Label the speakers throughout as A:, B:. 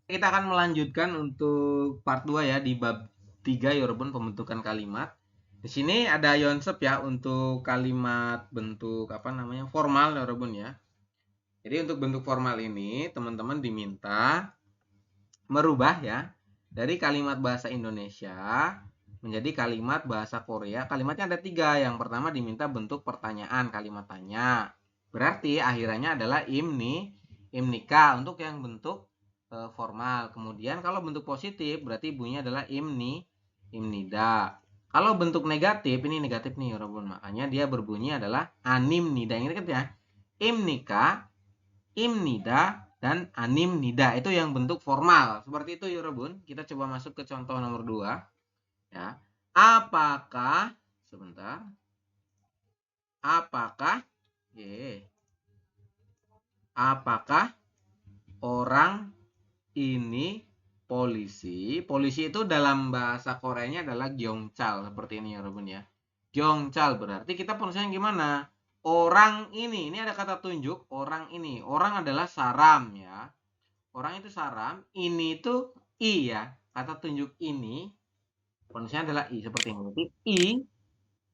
A: Kita akan melanjutkan untuk part 2 ya di bab 3 ya Robun, pembentukan kalimat. Di sini ada konsep ya untuk kalimat bentuk apa namanya formal ya Robun ya. Jadi untuk bentuk formal ini teman-teman diminta merubah ya dari kalimat bahasa Indonesia menjadi kalimat bahasa Korea. Kalimatnya ada 3. Yang pertama diminta bentuk pertanyaan, kalimat tanya. Berarti akhirannya adalah imnika untuk yang bentuk formal. Kemudian kalau bentuk positif berarti bunyinya adalah imnida. Kalau bentuk negatif, ini negatif nih Robun, makanya dia berbunyi adalah animnida. Ingat ya, imnika, imnida, dan animnida itu yang bentuk formal. Seperti itu ya Robun. Kita coba masuk ke contoh nomor 2 ya. Apakah sebentar. Apakah apakah orang ini polisi? Polisi itu dalam bahasa Koreanya adalah gyeongchal seperti ini ya Robun ya. Gyeongchal berarti kita penulisannya gimana? Orang ini ada kata tunjuk orang ini. Orang adalah saram ya. Orang itu saram, ini itu i ya. Kata tunjuk ini penulisannya adalah i seperti ini. Berarti i,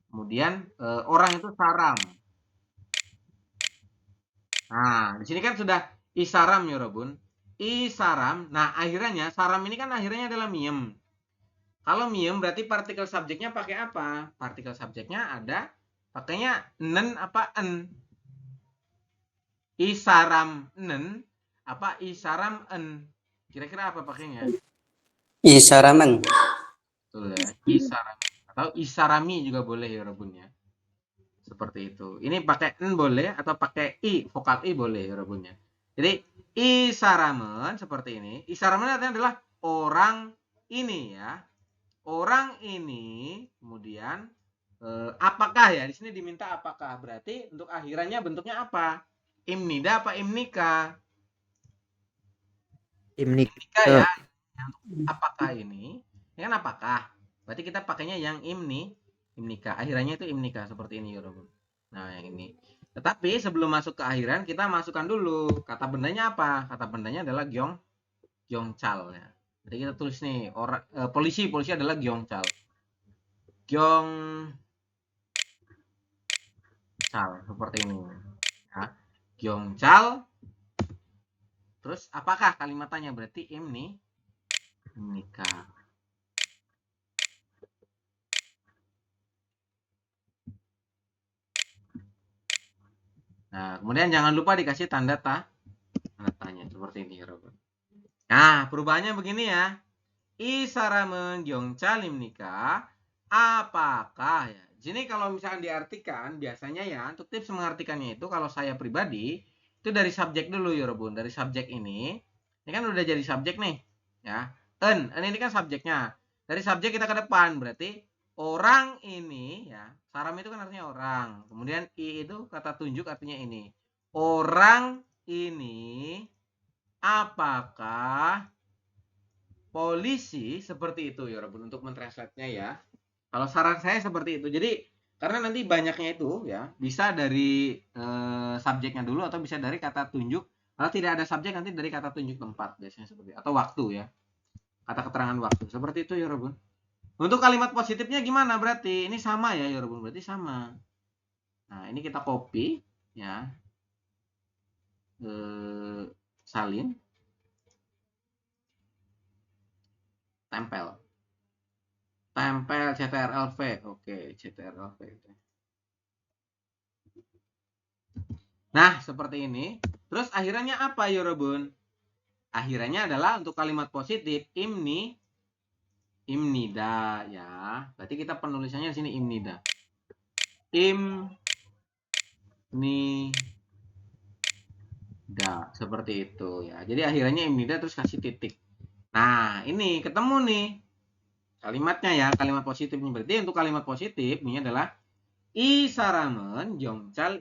A: kemudian orang itu saram. Nah, di sini kan sudah isaram ya Robun. Isaram. Nah, akhirnya saram ini kan akhirnya adalah miem. Kalau miem berarti partikel subjeknya pakai apa? Partikel subjeknya ada pakainya nen apa en. Isaram nen apa isaram en. Kira-kira apa pakainya?
B: Isaraman.
A: Betul ya, isarami. Atau isarami juga boleh ya Robun ya. Seperti itu. Ini pakai n boleh atau pakai i, vokal i boleh ya Robun ya. Jadi isaramen seperti ini. Isaramen artinya adalah orang ini ya. Orang ini kemudian apakah ya? Di sini diminta apakah. Berarti untuk akhirannya bentuknya apa? Imnida apa imnika? Imnika
B: Imnika.
A: ya. Apakah ini? Ini kan apakah? Berarti kita pakainya yang imnika. Akhirannya itu imnika seperti ini ya Robun. Nah, yang ini. Tetapi sebelum masuk ke akhiran kita masukkan dulu kata bendanya apa? Kata bendanya adalah gyeongchal ya. Jadi kita tulis nih polisi adalah gyeongchal. Gyeongchal seperti ini. Ya. Gyeongchal. Terus apakah kalimatnya berarti imnika. Nah, kemudian jangan lupa dikasih tanda tanya seperti ini ya Robert. Nah, perubahannya begini ya. Isaramen gyeongchal imnika. Apakah ya? Di sini kalau misalkan diartikan biasanya ya untuk tips mengartikannya itu kalau saya pribadi itu dari subjek dulu ya Robun. Dari subjek ini kan udah jadi subjek nih ya. En ini kan subjeknya. Dari subjek kita ke depan berarti orang ini ya. Saram itu kan artinya orang. Kemudian i itu kata tunjuk artinya ini. Orang ini apakah polisi? Seperti itu ya Robun untuk mentranslate-nya ya. Kalau saran saya seperti itu. Jadi karena nanti banyaknya itu ya bisa dari subjeknya dulu atau bisa dari kata tunjuk. Kalau tidak ada subjek nanti dari kata tunjuk tempat biasanya seperti itu. Atau waktu ya. Kata keterangan waktu. Seperti itu ya Robun. Untuk kalimat positifnya gimana berarti? Ini sama ya Robun. Berarti sama. Nah ini kita copy ya. Salin. Tempel. Tempel CTRL-V. Oke, CTRL-V. Nah, seperti ini. Terus akhirannya apa ya Robun? Akhirannya adalah untuk kalimat positif imnida ya. Berarti kita penulisannya di sini imnida. Imnida seperti itu ya. Jadi akhirannya imnida terus kasih titik. Nah, ini ketemu nih kalimatnya ya, kalimat positifnya. Berarti untuk kalimat positif ini adalah isaramen jongcal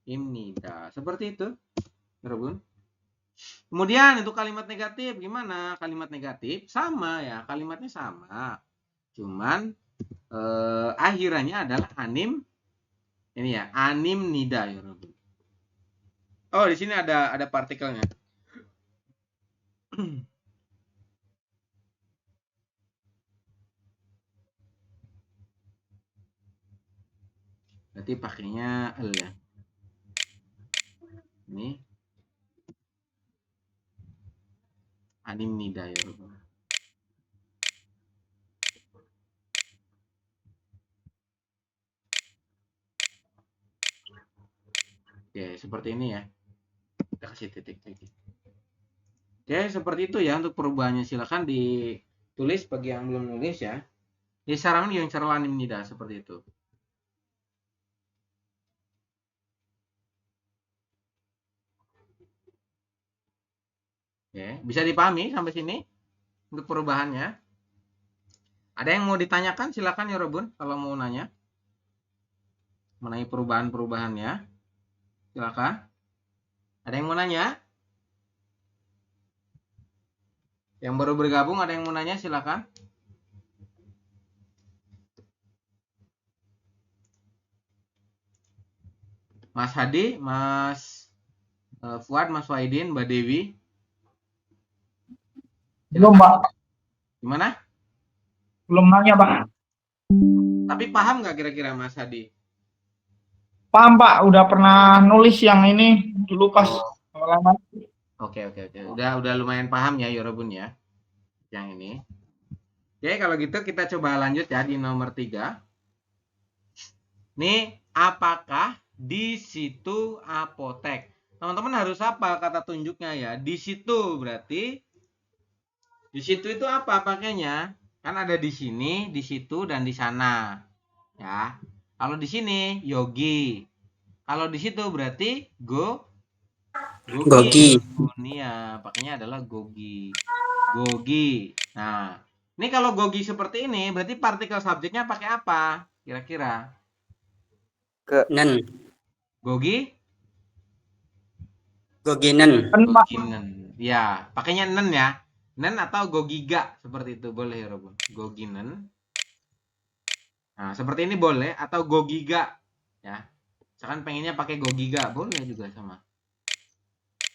A: imnida. Seperti itu, Robun. Kemudian untuk kalimat negatif gimana? Kalimat negatif sama ya, kalimatnya sama. Cuman akhirannya adalah ini ya, animnida ya. Oh, di sini ada partikelnya. Berarti pakainya L ya. Ini Animnida ya. Oke, seperti ini ya. Kita kasih titik-titik. Oke, seperti itu ya untuk perubahannya. Silakan ditulis bagi yang belum nulis ya. Di sarang yang cara Animnida seperti itu. Oke, bisa dipahami sampai sini untuk perubahannya. Ada yang mau ditanyakan? Silakan ya Robun kalau mau nanya mengenai perubahan-perubahannya. Silakan. Ada yang mau nanya? Yang baru bergabung ada yang mau nanya? Silakan. Mas Hadi, Mas Fuad, Mas Waidin, Mbak Dewi.
C: Belum, Pak.
A: Gimana?
C: Belum nanya, Pak.
A: Tapi paham nggak kira-kira Mas Hadi?
C: Paham, Pak. Udah pernah nulis yang ini dulu pas awal-awal.
A: Oke. Udah lumayan paham ya Yorobun ya. Yang ini. Oke, kalau gitu kita coba lanjut ya di nomor 3. Nih, apakah di situ apotek? Teman-teman harus apa kata tunjuknya ya? Di situ berarti di situ itu apa pakainya? Kan ada di sini, di situ dan di sana. Ya. Kalau di sini yogi. Kalau di situ berarti
B: Gogi.
A: Dunia. Pakainya adalah gogi. Gogi. Nah, ini kalau gogi seperti ini berarti partikel subjeknya pakai apa? Kira-kira.
B: Nen.
A: Gogi?
B: Goginen.
C: Pak.
A: Goginen. Ya, pakainya nen ya. Nen atau gogiga seperti itu boleh ya, Robun. Goginen. Nah, seperti ini boleh atau gogiga ya. Misalkan pengennya pakai gogiga, boleh juga sama.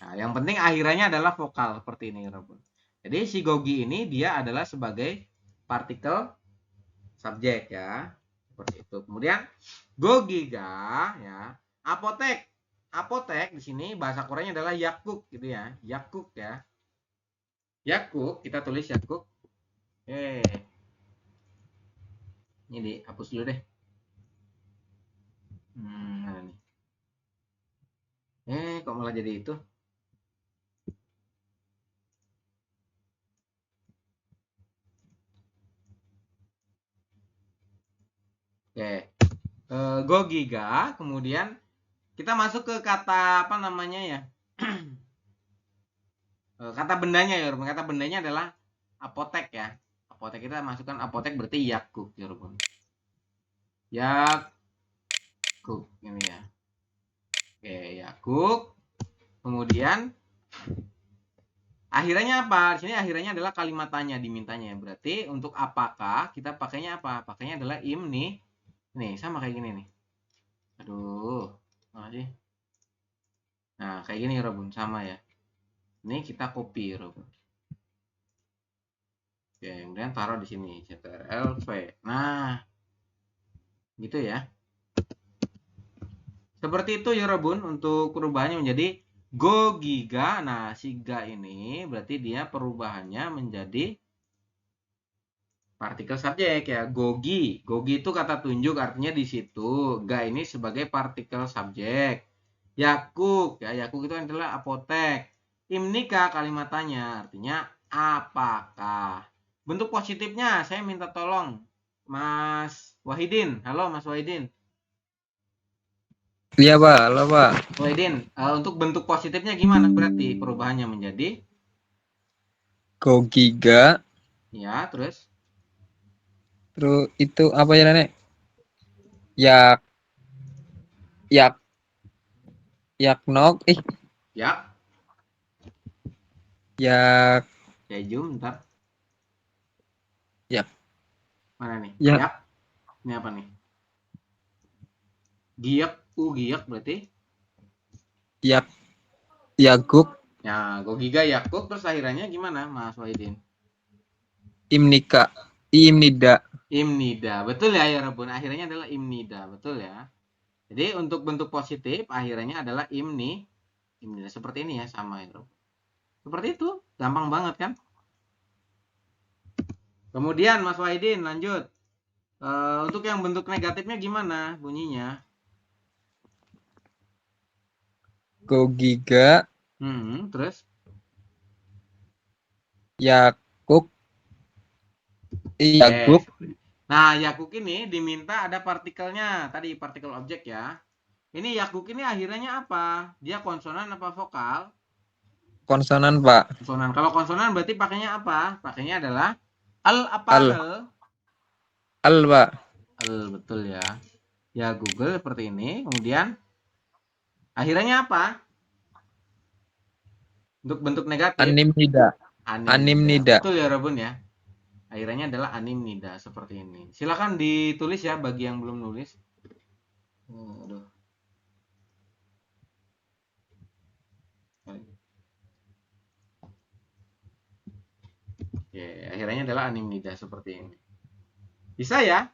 A: Nah, yang penting akhirannya adalah vokal seperti ini, Robun. Jadi si gogi ini dia adalah sebagai partikel subjek ya. Seperti itu. Kemudian gogiga ya. Apotek. Apotek di sini bahasa Koreanya adalah yakuk gitu ya. Yakuk ya. Yakuk, kita tulis yakuk. Ini dihapus dulu deh. Mana nih? Kok malah jadi itu? Oke. Gogiga, kemudian kita masuk ke kata apa namanya ya? Kata bendanya ya, Kata bendanya adalah apotek ya. Apotek kita masukkan apotek berarti yakuk ya, Yakuk ini ya. Oke, yakuk. Kemudian akhirannya apa? Di sini akhirannya adalah kalimat tanya dimintanya. Berarti untuk apakah kita pakainya apa? Pakainya adalah im nih. Nih, sama kayak gini nih. Aduh. Masih. Nah, kayak gini Robun, sama ya. Ini kita copy Robun. Oke, kemudian taruh di sini CTRL-V. Nah, gitu ya. Seperti itu ya Robun untuk perubahannya menjadi gogiga. Nah, si ga ini berarti dia perubahannya menjadi partikel subjek ya. Gogi itu kata tunjuk artinya di situ. Ga ini sebagai partikel subjek. Yakuk ya, yakuk itu adalah apotek. Imnika kalimat tanya artinya apakah. Bentuk positifnya saya minta tolong Mas Wahidin. Halo Mas Wahidin.
D: Iya Pak, halo Pak.
A: Wahidin, untuk bentuk positifnya gimana berarti perubahannya menjadi?
D: Gogiga.
A: Ya, terus?
D: Terus itu apa ya Nenek? Yak yak yaknok
A: Yak.
D: yak
A: Keju, bentar.
D: yak
A: Mana nih?
D: yak
A: Yak. Ini apa nih? Giyak, giyak berarti?
D: yak yaguk
A: Ya, Gogiga Yakuk terus akhirannya gimana, Mas Wahidin?
D: Imnika. Imnida.
A: Imnida. Betul ya, Rebun. Akhirnya adalah imnida, betul ya. Jadi untuk bentuk positif akhirnya adalah imnida seperti ini ya, sama ya, Rebun. Seperti itu, gampang banget kan? Kemudian Mas Wahidin lanjut. Untuk yang bentuk negatifnya gimana bunyinya?
D: Gogiga.
A: Terus?
D: Yakuk. Yaguk.
A: Nah, yakuk ini diminta ada partikelnya. Tadi partikel objek ya. Ini yakuk ini akhirnya apa? Dia konsonan apa vokal?
D: Konsonan, Pak.
A: Konsonan. Kalau konsonan berarti pakainya apa? Pakainya adalah al apa
D: Al.
A: al?
D: Al, Pak.
A: Al, betul ya. Ya Google seperti ini. Kemudian akhirnya apa? Untuk bentuk negatif.
D: Animnida. Animnida.
A: Betul ya Robun ya. Akhirnya adalah animnida seperti ini. Silakan ditulis ya bagi yang belum nulis. Aduh. Oke, akhirnya adalah animnida seperti ini. Bisa ya?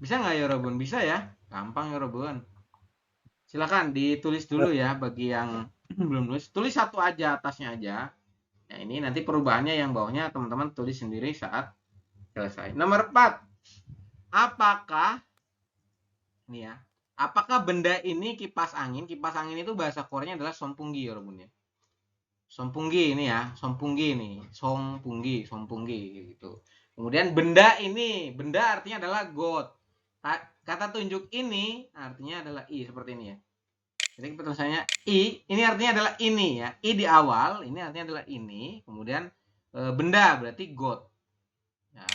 A: Bisa nggak ya Robun? Bisa ya? Gampang ya Robun. Silakan ditulis dulu ya bagi yang belum nulis. Tulis satu aja, atasnya aja. Nah, ini nanti perubahannya yang bawahnya teman-teman tulis sendiri saat selesai. Nomor 4. Apakah ini ya? Apakah benda ini kipas angin? Kipas angin itu bahasa Koreanya adalah sonpunggi ya, Robun ya. Sonpunggi ini ya, sonpunggi ini, sonpunggi gitu. Kemudian benda ini, benda artinya adalah got. Kata tunjuk ini artinya adalah i seperti ini ya. Jadi tulisannya i, ini artinya adalah ini ya. I di awal, ini artinya adalah ini. Kemudian benda berarti got. Ya.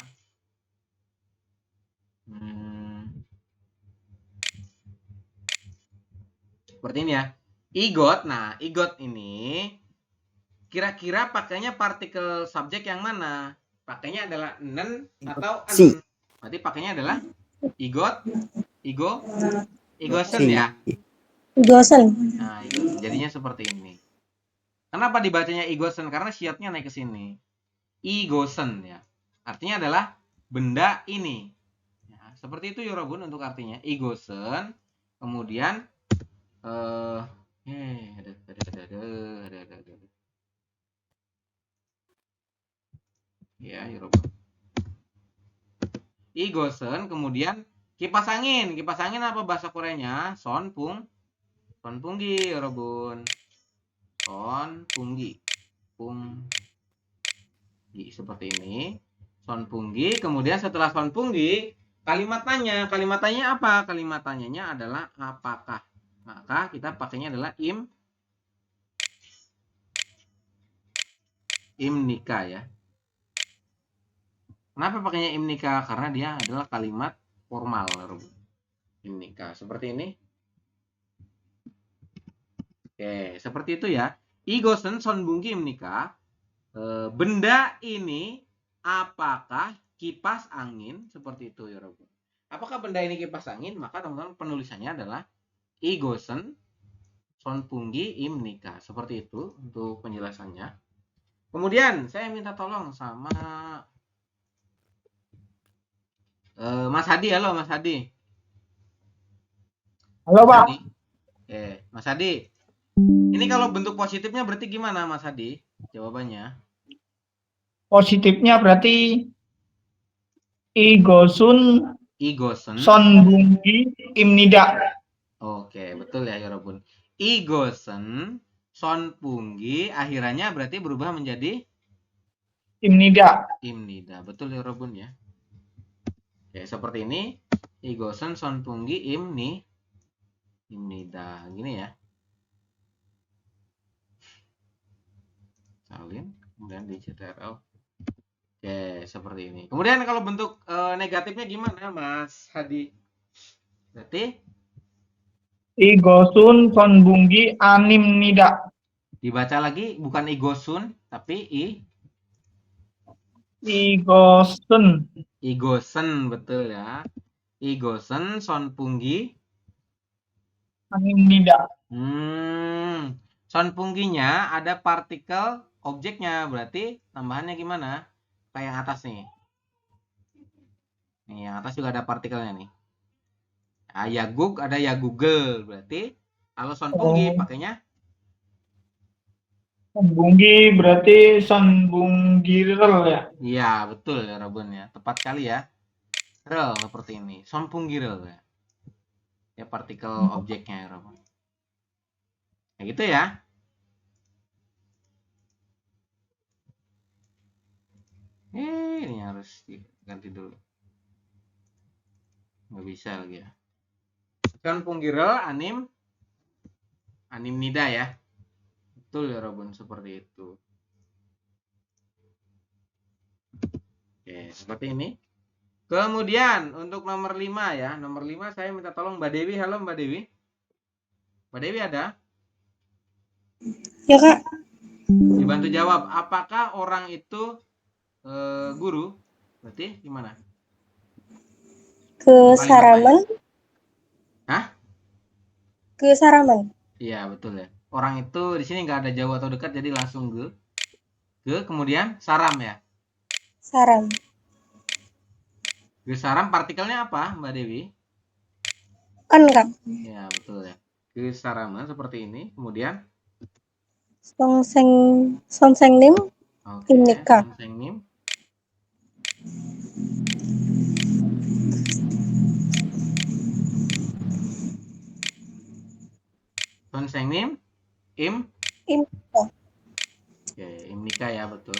A: Seperti ini ya. Igot. Nah, igot ini kira-kira pakainya partikel subjek yang mana? Pakainya adalah nen atau en? Berarti pakainya adalah igot, igosen ya.
E: Igosen.
A: Nah, igosen. Jadinya seperti ini. Kenapa dibacanya igosen? Karena siatnya naik ke sini. Igosen ya. Artinya adalah benda ini. Ya, seperti itu Yorobun untuk artinya. Igosen. Kemudian ya Yorobun. Igosen. Kemudian kipas angin. Kipas angin apa bahasa Koreanya? Sonpunggi Yorobun. Sonpunggi. Seperti ini. Sonpunggi. Kemudian setelah sonpunggi, kalimat tanya apa? Kalimat tanyanya adalah apakah. Maka kita pakainya adalah imnika ya. Kenapa pakainya imnika? Karena dia adalah kalimat formal. Imnika. Seperti ini. Oke, seperti itu ya. Igosen sonbunggi imnika. Benda ini apakah kipas angin? Seperti itu ya Robun. Apakah benda ini kipas angin? Maka teman-teman penulisannya adalah igosen sonpunggi imnika. Seperti itu untuk penjelasannya. Kemudian saya minta tolong sama Mas Hadi. Halo Mas Hadi.
C: Halo Pak.
A: Mas Hadi. Ini kalau bentuk positifnya berarti gimana Mas Hadi? Jawabannya.
C: Positifnya berarti igosen sonbunggi imnida.
A: Oke, betul ya Yorobun. Igosen sonpunggi akhirannya berarti berubah menjadi
C: imnida.
A: Betul ya Yorobun ya. Oke, seperti ini. Igosen sonpunggi imnida. Gini ya. Salin, kemudian di CTRL. Oke, seperti ini. Kemudian kalau bentuk negatifnya gimana, Mas Hadi? Berarti
C: igosun sonbunggi animnida.
A: Dibaca lagi bukan igosun, tapi igosen, betul ya. Igosen sonpunggi
C: animnida.
A: Sonpungginya ada partikel objeknya, berarti tambahannya gimana? Kayak yang atas nih. Nih, yang atas juga ada partikelnya nih. Nah, Yagug ada Google, berarti kalau Sonpunggi
C: Oh,
A: pakainya
C: Sonbunggi berarti Sonbunggirel ya.
A: iya, betul ya Robun ya. Tepat kali ya. Rel seperti ini. Sonpunggirel ya. Ya partikel objeknya ya Robun. Kayak gitu ya. Ini harus diganti dulu. Nggak bisa lagi ya. Sonpunggirel anim nida ya. Betul ya Robun, seperti itu. Oke, seperti ini. Kemudian untuk nomor 5 ya. Nomor 5 saya minta tolong Mbak Dewi. Halo Mbak Dewi. Mbak Dewi ada?
E: Ya Kak,
A: Dibantu jawab. Apakah orang itu guru? Berarti gimana?
E: ke
A: Kalimatnya.
E: Saraman.
A: Hah?
E: Ke Saraman.
A: Iya, betul ya. Orang itu di sini nggak ada jauh atau dekat, jadi langsung kemudian saram ya.
E: Saram.
A: Saram partikelnya apa, Mbak Dewi?
E: Kan Kak.
A: Ya, betul ya. Saraman seperti ini. Kemudian
E: Sonseng nim.
A: oke,
E: Imnika.
A: Sonsengnim. Sonsengnim
E: Imnika.
A: Oke, Imnika ya, betul.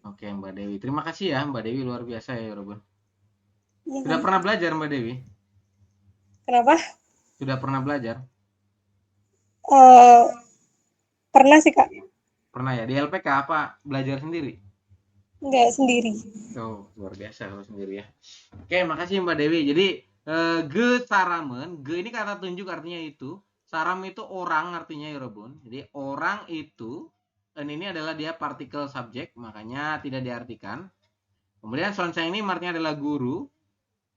A: Oke, Mbak Dewi. Terima kasih ya, Mbak Dewi, luar biasa ya, Robun.
E: Ya,
A: Sudah
E: Kak.
A: pernah belajar, Mbak Dewi?
E: Kenapa?
A: Sudah pernah belajar?
E: Pernah sih Kak.
A: Pernah ya? Di LPK apa belajar sendiri?
E: Enggak sendiri.
A: Oh, luar biasa kalau sendiri ya. Oke, makasih Mbak Dewi. Jadi, ge saramen, ge ini kata tunjuk artinya itu. Saram itu orang artinya ya, Robun. Jadi, orang itu, dan ini adalah dia partikel subjek, makanya tidak diartikan. Kemudian, sonseng ini artinya adalah guru.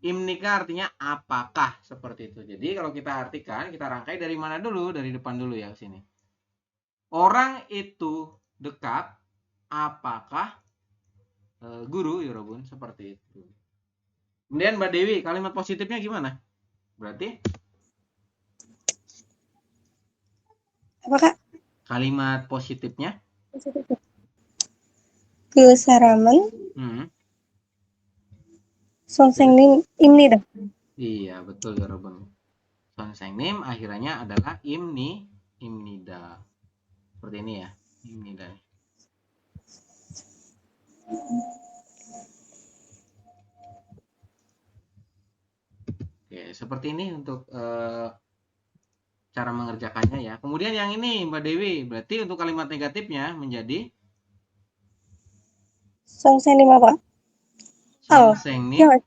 A: Imnika artinya apakah, seperti itu. Jadi, kalau kita artikan, kita rangkai dari mana dulu? Dari depan dulu ya, sini. Orang itu dekat, apakah guru ya Robun, seperti itu. Kemudian Mbak Dewi, kalimat positifnya gimana? Berarti
E: Apa Kak?
A: kalimat positifnya
E: Ke Saraman. Sonseng nim imni dah.
A: Iya, betul ya Robun. Sonsengnim akhirnya adalah imnida. Seperti ini ya, imnida. Oke, seperti ini untuk cara mengerjakannya ya. Kemudian yang ini Mbak Dewi, berarti untuk kalimat negatifnya menjadi
E: Sonseng nim apa?
A: sonsengnim
E: Ya,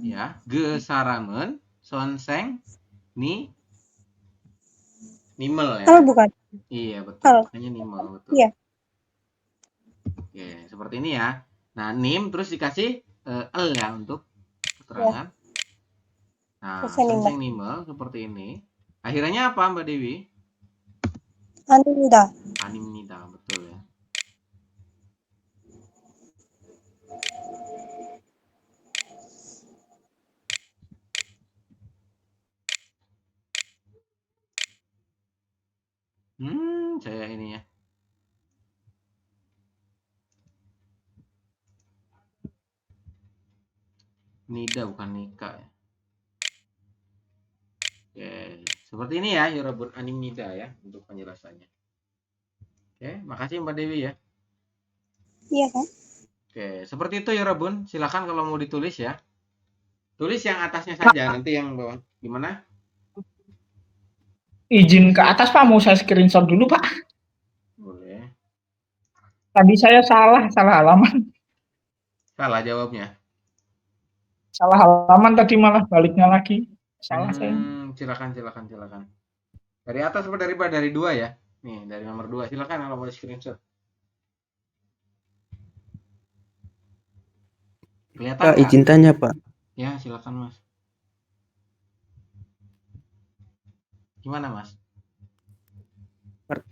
A: ya, gesaramen, sonseng nimel ya.
E: bukan.
A: Iya, betul. Makanya nimel, betul.
E: Iya.
A: Oke, seperti ini ya. Nah, nim terus dikasih el ya untuk keterangan. Nah, sonseng nimel seperti ini. Akhirnya apa Mbak Dewi?
E: Animida.
A: Animnida, betul ya. Saya ini ya. Nida bukan Nika ya. Oke, seperti ini ya, Yorobun animnida ya untuk penjelasannya. Oke, makasih Mbak Dewi ya.
E: Iya Kak.
A: Oke, seperti itu Yorobun. Silakan kalau mau ditulis ya. Tulis yang atasnya saja, nanti yang bawah. Gimana?
C: Izin ke atas Pak, mau saya screenshot dulu Pak.
A: Boleh.
C: Tadi saya salah halaman.
A: Salah jawabnya.
C: Salah halaman tadi malah baliknya lagi. Salah saya.
A: Silakan. Dari atas apa dari dua ya? Nih, dari nomor 2. Silakan kalau mau di screenshot. Kelihatan
B: Pak,
A: nggak?
B: izin tanya, Pak.
A: Ya, silakan Mas. Gimana Mas?
B: Per-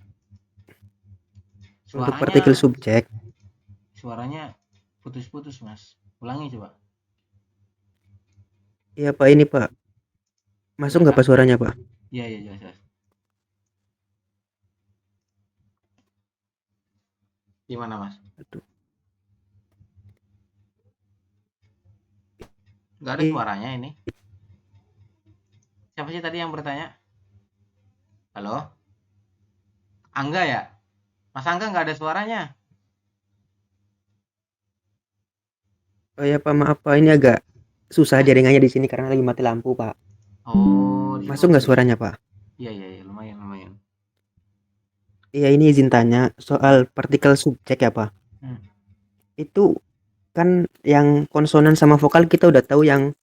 B: Untuk partikel
A: Suaranya
B: subjek,
A: suaranya putus-putus Mas. Ulangi coba.
B: iya Pak, ini Pak. Masuk nggak
A: Silakan.
B: Pak suaranya, Pak?
A: Iya, iya, jelas, jelas. Gimana Mas?
B: Aduh.
A: Nggak ada suaranya ini. Siapa sih tadi yang bertanya? Halo? Angga ya? Mas Angga nggak ada suaranya.
B: Oh ya Pak, maaf Pak, ini agak susah jaringannya di sini karena lagi mati lampu, Pak.
A: Oh, di
B: Masuk nggak suaranya, Pak?
A: Iya, iya, iya, lumayan, lumayan.
B: Iya, ini izin tanya soal partikel subjek ya, Pak.
A: Hmm.
B: Itu kan yang konsonan sama vokal kita udah tahu yang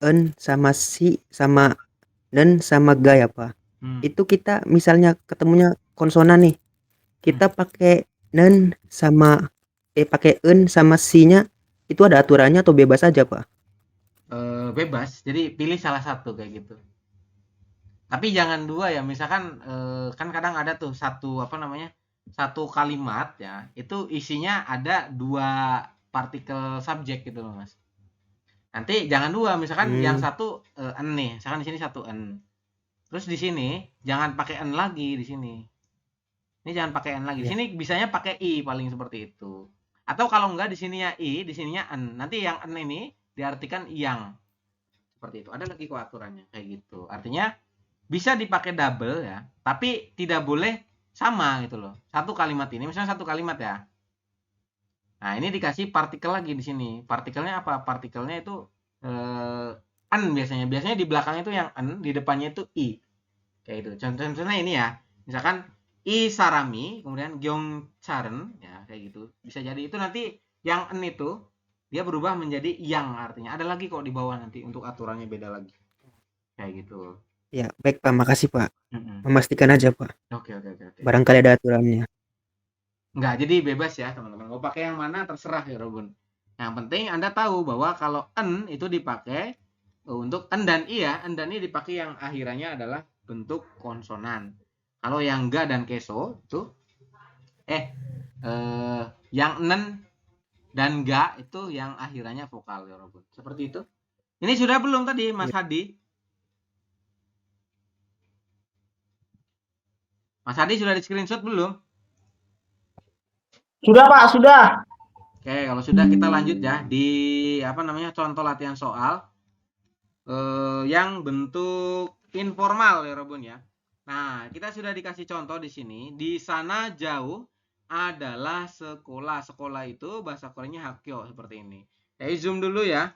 B: en sama si sama nen sama ga ya, Pak.
A: Hmm.
B: Itu kita misalnya ketemunya konsonan nih, kita pakai nen sama pakai en sama si-nya itu ada aturannya atau bebas aja, Pak?
A: Bebas, jadi pilih salah satu kayak gitu. Tapi jangan dua ya, misalkan kan kadang ada tuh satu kalimat ya, itu isinya ada dua partikel subjek gitu loh Mas. Nanti jangan dua, misalkan yang satu en nih, misalkan di sini satu en. Terus di sini jangan pakai en lagi di sini. Ini jangan pakai n lagi. Di sini bisanya pakai i paling seperti itu. Atau kalau enggak di sininya i, di sininya n. Nanti yang n ini diartikan yang. Seperti itu. Ada lagi kok aturannya kayak gitu. Artinya bisa dipakai double ya, tapi tidak boleh sama gitu loh. Satu kalimat ini misalnya satu kalimat ya. Nah, ini dikasih partikel lagi di sini. Partikelnya apa? Partikelnya itu n biasanya. Biasanya di belakang itu yang n, di depannya itu i. Kayak gitu. Contohnya ini ya. Misalkan I Sarami, kemudian Gyeongcharen, ya kayak gitu. Bisa jadi itu nanti yang en itu dia berubah menjadi yang artinya. Ada lagi kok di bawah nanti untuk aturannya beda lagi. Kayak gitu.
B: Ya, baik Pak, makasih Pak.
A: Mm-mm.
B: Memastikan aja Pak.
A: Oke.
B: Barangkali ada aturannya.
A: Enggak, jadi bebas ya teman-teman. Mau pakai yang mana terserah ya Robun. Yang penting Anda tahu bahwa kalau en itu dipakai untuk en dan i ya, en dan i dipakai yang akhirannya adalah bentuk konsonan. Kalau yang ga dan keso itu yang nen dan ga itu yang akhirannya vokal ya Robun. Seperti itu. Ini sudah belum tadi Mas Hadi? Mas Hadi sudah di screenshot belum?
C: Sudah Pak, sudah.
A: Oke, kalau sudah kita lanjut ya di contoh latihan soal yang bentuk informal ya Robun ya. Nah, kita sudah dikasih contoh di sini. Di sana jauh adalah sekolah. Sekolah itu bahasa Koreanya Hakyo seperti ini. Saya zoom dulu ya.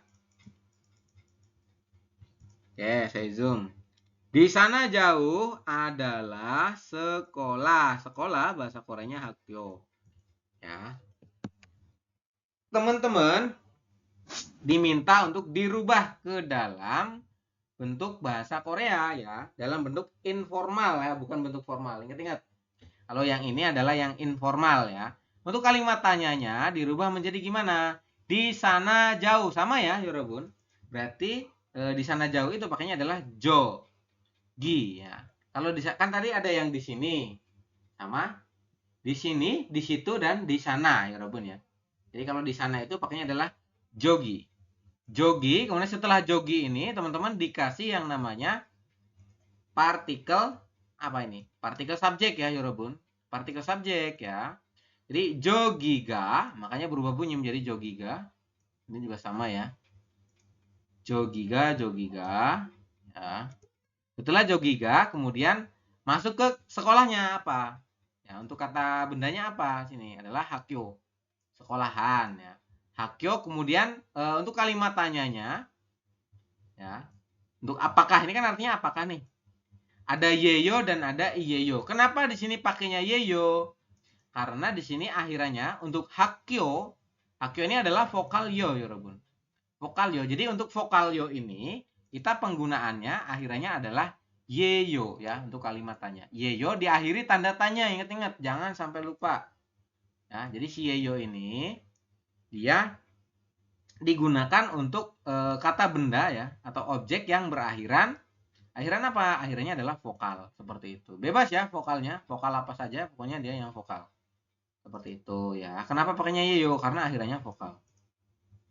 A: Oke, saya zoom. Di sana jauh adalah sekolah. Sekolah bahasa Koreanya Hakyo. Ya. Teman-teman diminta untuk dirubah ke dalam bentuk bahasa Korea ya, dalam bentuk informal ya, bukan bentuk formal. Ingat-ingat. Kalau yang ini adalah yang informal ya. Untuk kalimat tanyanya dirubah menjadi gimana? Di sana jauh, sama ya, Yorobun. Berarti di sana jauh itu pakainya adalah jo, gi ya. Kalau kan tadi ada yang di sini, sama di sini, di situ dan di sana, Yorobun ya. Jadi kalau di sana itu pakainya adalah jogi. Jogi, kemudian setelah jogi ini teman-teman dikasih yang namanya partikel apa ini? Partikel subjek ya, Yorobun. Partikel subjek ya. Jadi jogiga, makanya berubah bunyi menjadi jogiga. Ini juga sama ya. Jogiga ya. Setelah jogiga kemudian masuk ke sekolahnya apa? Ya, untuk kata bendanya apa sini? Adalah hakyo. Sekolahan ya. Hakyo kemudian untuk kalimat tanyanya ya. Untuk apakah ini kan artinya apakah nih? Ada yeyo dan ada iyeyo. Kenapa di sini pakainya yeyo? Karena di sini akhirannya untuk hakyo ini adalah vokal yo, Yorobun. Vokal yo. Jadi untuk vokal yo ini kita penggunaannya akhirannya adalah yeyo ya untuk kalimat tanya. Yeyo diakhiri tanda tanya, ingat-ingat, jangan sampai lupa. Ya, jadi si yeyo ini dia digunakan untuk kata benda ya atau objek yang berakhiran apa? Akhirnya adalah vokal seperti itu. Bebas ya vokalnya, vokal apa saja pokoknya dia yang vokal. Seperti itu ya. Kenapa pakainya yeyo? Karena akhirannya vokal.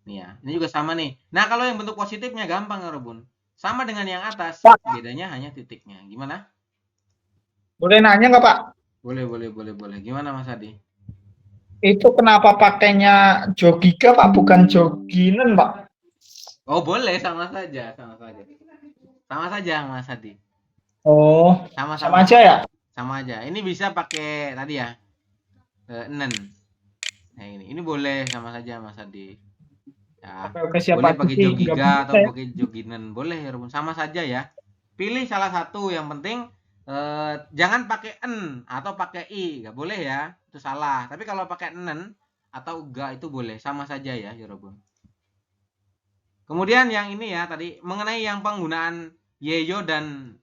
A: Nih ya, ini juga sama nih. Nah, kalau yang bentuk positifnya gampang ya, Rebun. Sama dengan yang atas,
C: Pak,
A: bedanya hanya titiknya. Gimana?
C: boleh nanya nggak Pak?
A: Boleh. Gimana Mas Adi?
C: Itu kenapa pakainya Jogiga Pak, bukan Joginen Pak?
A: Oh, boleh sama saja. Sama saja Mas Adi.
C: Oh, sama aja ya?
A: Sama aja. Ini bisa pakai tadi ya. Nen. Nah, ini boleh sama saja Mas Adi. Ya.
C: Oke, siapa
A: Boleh pakai
C: sih?
A: Jogiga atau pakai Joginen. Boleh ya, Rebun. Sama saja ya. Pilih salah satu, yang penting jangan pakai en atau pakai i, nggak boleh ya, itu salah. Tapi kalau pakai nen atau ga itu boleh, sama saja ya, Yorobun. Kemudian yang ini ya tadi mengenai yang penggunaan yeyo dan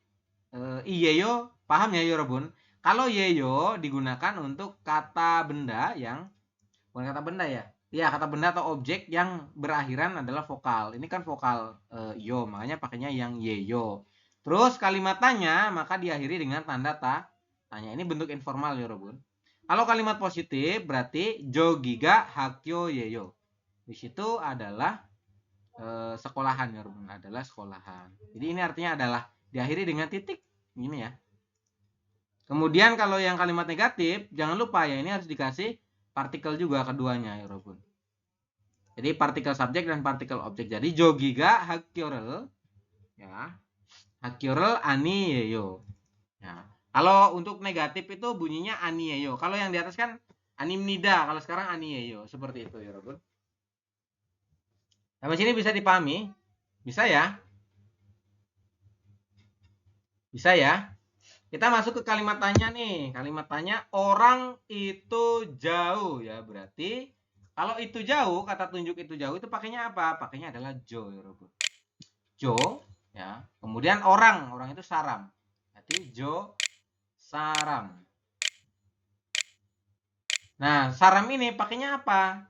A: iyeyo, paham ya Yorobun? Kalau yeyo digunakan untuk kata benda yang bukan kata benda ya, ya kata benda atau objek yang berakhiran adalah vokal. Ini kan vokal yo, makanya pakainya yang yeyo. Terus kalimat tanya maka diakhiri dengan tanda tanya. Ini bentuk informal ya Robun. Kalau kalimat positif berarti jogiga hakyo yeyo. Di situ adalah sekolahan ya Robun, adalah sekolahan. Jadi ini artinya adalah diakhiri dengan titik ini ya. Kemudian kalau yang kalimat negatif jangan lupa ya ini harus dikasih partikel juga keduanya ya Robun. Jadi partikel subjek dan partikel objek. Jadi jogiga hakyorel ya. Hakyorel ani yeyo. Ya. Kalau untuk negatif itu bunyinya ani yeyo. Kalau yang di atas kan animnida, kalau sekarang ani yeyo. Seperti itu ya Robun. Sampai sini bisa dipahami? Bisa ya? Bisa ya? Kita masuk ke kalimat tanya nih. Kalimat tanya orang itu jauh ya. Berarti kalau itu jauh, kata tunjuk itu jauh itu pakainya apa? Pakainya adalah jo ya Robun. Jo ya. Kemudian orang itu saram. Berarti jo saram. Nah, saram ini pakainya apa?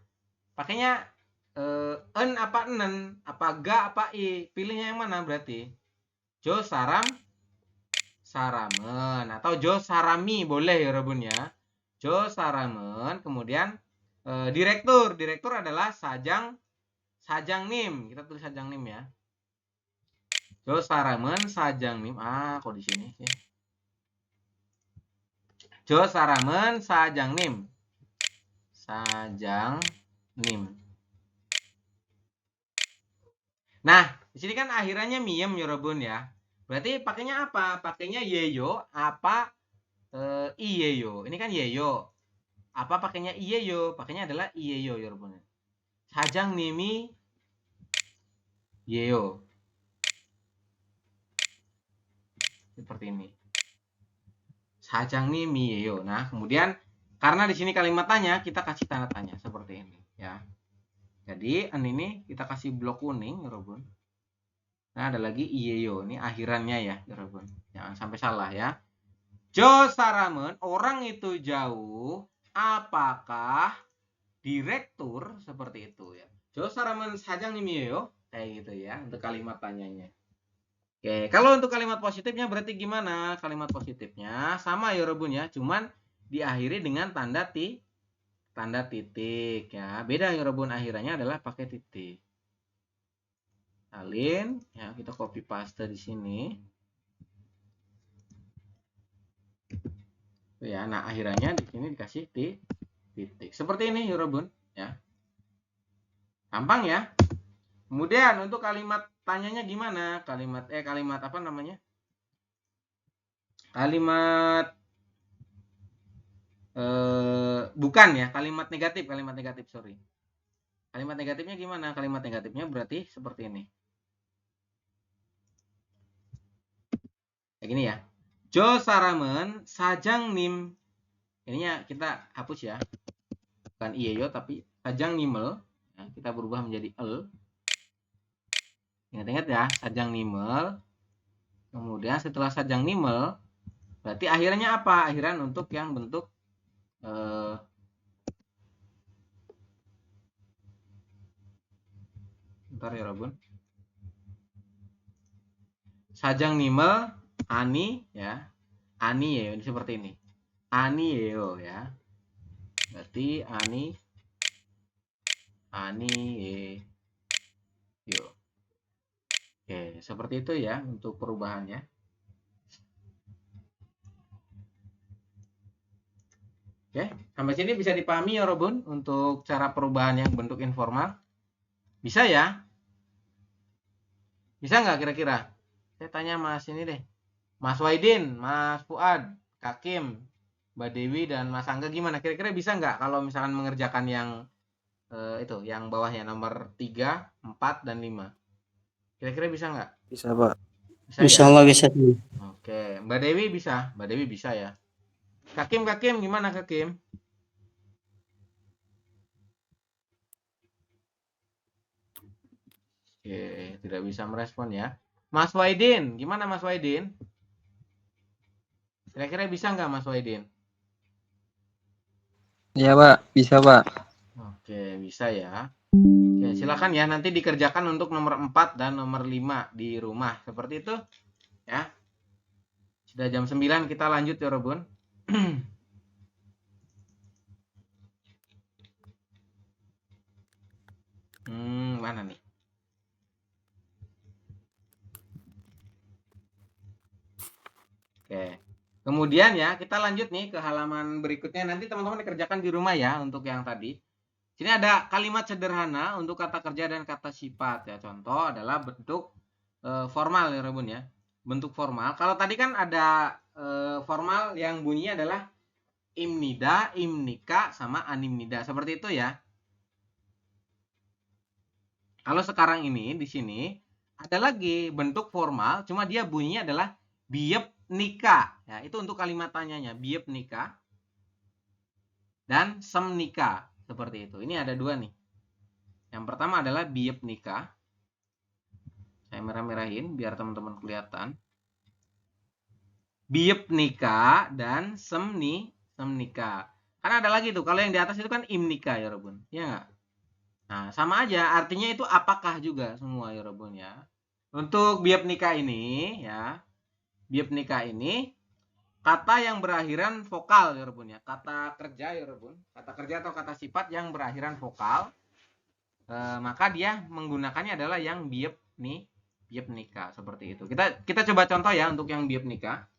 A: Pakainya en apa enen, apa ga apa i. Pilihnya yang mana berarti? Jo saram saramen atau jo sarami boleh ya Robun ya. Jo saramen, kemudian direktur adalah sajang nim. Kita tulis sajang nim ya. Jo saramen sajang nim. Kok di sini sih? Jo saramen sajang nim. Sajang nim. Nah, di sini kan akhirannya miem ya Robun ya. Berarti pakainya apa? Pakainya yeyo apa iyeyo. Ini kan yeyo. Apa pakainya iyeyo? Pakainya adalah iyeyo ya Robun. Sajang nimi yeyo. Seperti ini. Sajang nimi yeyo. Nah, kemudian karena di sini kalimat tanya, kita kasih tanda tanya seperti ini ya. Jadi ini kita kasih blok kuning ya Robun. Nah, ada lagi iyeyo. Ini akhirannya ya Robun. Jangan sampai salah ya. Jo saramen, orang itu jauh. Apakah direktur? Seperti itu ya. Jo saramen sajang nimi yeyo. Kayak gitu ya untuk kalimat tanyanya. Oke, kalau untuk kalimat positifnya berarti gimana? Kalimat positifnya sama ya Robun ya, cuman diakhiri dengan tanda titik ya. Beda ya Robun, akhirannya adalah pakai titik. Salin ya, kita copy paste di sini. Ya, nah akhirannya di sini dikasih titik. Seperti ini ya Robun ya. Gampang ya. Kemudian untuk kalimat tanyanya gimana? Kalimat apa namanya? Kalimat bukan ya, kalimat negatif, sorry. Kalimat negatifnya gimana? Kalimat negatifnya berarti seperti ini. Kayak gini ya. Jo saramen sajang nim. Ininya kita hapus ya. Bukan iyeyo tapi sajang nimel. Ya, kita berubah menjadi el. Ingat-ingat ya, sajang nimel. Kemudian setelah sajang nimel, berarti akhirnya apa? Akhiran untuk yang bentuk Bentar ya Robun. Sajang nimel ani ya. Ani ya, ini seperti ini. Ani yeo ya. Berarti ani yo. Oke, seperti itu ya untuk perubahannya. Oke, sampai sini bisa dipahami ya Robun untuk cara perubahan yang bentuk informal. Bisa ya? Bisa nggak kira-kira? Saya tanya Mas ini deh. Mas Waidin, Mas Fuad, Kak Kim, Mbak Dewi, dan Mas Angga gimana? Kira-kira bisa nggak kalau misalkan mengerjakan yang itu, yang bawahnya nomor 3, 4, dan 5? Kira-kira bisa nggak?
B: Bisa, Pak.
A: Bisa ya?
F: Insyaallah bisa.
A: Oke, Mbak Dewi bisa? Mbak Dewi bisa ya? Kak Kim gimana Kak Kim? Oke, tidak bisa merespon ya. Mas Waidin, gimana Mas Waidin? Kira-kira bisa nggak Mas Waidin?
D: Ya Pak, bisa Pak.
A: Oke, bisa ya. Oke, silakan ya nanti dikerjakan untuk nomor 4 dan nomor 5 di rumah. Seperti itu ya. Sudah jam 9 kita lanjut ya Robun. Mana nih? Oke. Kemudian ya, kita lanjut nih ke halaman berikutnya. Nanti teman-teman dikerjakan di rumah ya untuk yang tadi. Sini ada kalimat sederhana untuk kata kerja dan kata sifat ya. Contoh adalah bentuk formal ya Robun ya. Bentuk formal. Kalau tadi kan ada formal yang bunyinya adalah imnida, imnika, sama animnida. Seperti itu ya. Kalau sekarang ini di sini ada lagi bentuk formal, cuma dia bunyinya adalah biep nika. Ya, itu untuk kalimat tanyanya, biep nika dan semnika. Seperti itu. Ini ada dua nih. Yang pertama adalah biep nika. Saya merah-merahin biar teman-teman kelihatan. Biep nika dan semnika. Karena ada lagi tuh, kalau yang di atas itu kan imnika ya Robun. Ya nggak? Nah, sama aja, artinya itu apakah juga semua ya Robun ya. Untuk biep nika ini ya, biep nika ini kata yang berakhiran vokal ya Robun ya. Kata kerja ya Robun. Kata kerja atau kata sifat yang berakhiran vokal. Maka dia menggunakannya adalah yang biep nika seperti itu. Kita coba contoh ya untuk yang biep nika.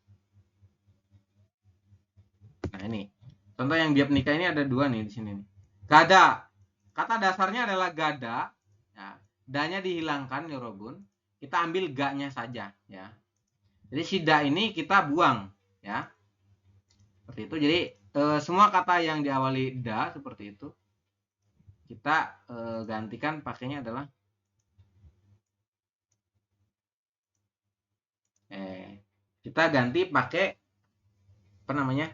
A: Nah, ini. Contoh yang biep nika ini ada dua nih di sini nih. Gada. Kata dasarnya adalah gada. Ya, da-nya dihilangkan ya Robun. Kita ambil ga-nya saja ya. Jadi si da ini kita buang ya. Seperti itu. Jadi semua kata yang diawali da seperti itu kita gantikan pakainya adalah kita ganti pakai apa namanya?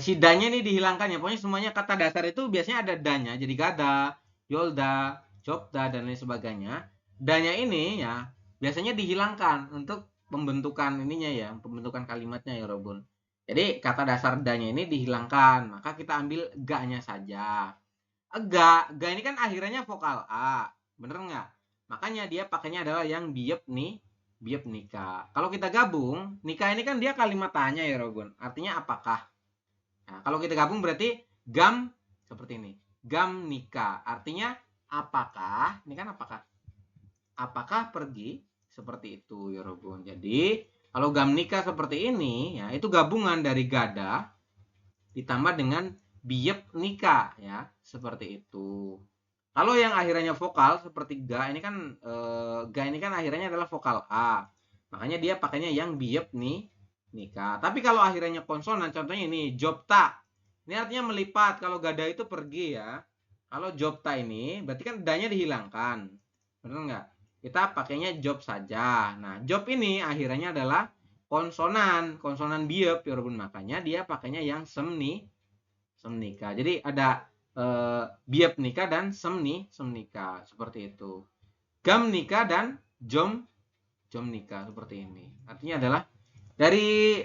A: Si da-nya ini dihilangkan ya. Pokoknya semuanya kata dasar itu biasanya ada da-nya. Jadi gada, yolda, jobda, dan lain sebagainya. Da-nya ini ya biasanya dihilangkan untuk pembentukan ininya ya, pembentukan kalimatnya ya Robun. Jadi kata dasar da-nya ini dihilangkan, maka kita ambil ga-nya saja. Ga ini kan akhirnya vokal A, bener nggak? Makanya dia pakainya adalah yang biep nika. Kalau kita gabung, nika ini kan dia kalimat tanya ya Robun. Artinya apakah? Nah, kalau kita gabung berarti gam seperti ini. Gam nika. Artinya apakah? Ini kan apakah? Apakah pergi? Seperti itu ya Robun. Jadi kalau gam nika seperti ini ya itu gabungan dari gada ditambah dengan biep nika ya. Seperti itu. Kalau yang akhirnya vokal seperti ga ini kan akhirnya adalah vokal A. Makanya dia pakainya yang biep nika. Tapi kalau akhirnya konsonan, contohnya ini jobta. Ini artinya melipat. Kalau gada itu pergi ya. Kalau jobta ini berarti kan da-nya dihilangkan. Benar nggak? Kita pakainya job saja. Nah, job ini akhirnya adalah konsonan biep ya Robun. Makanya dia pakainya yang semnika. Jadi ada biep nika dan semnika seperti itu. Gam nika dan jom nika seperti ini. Artinya adalah dari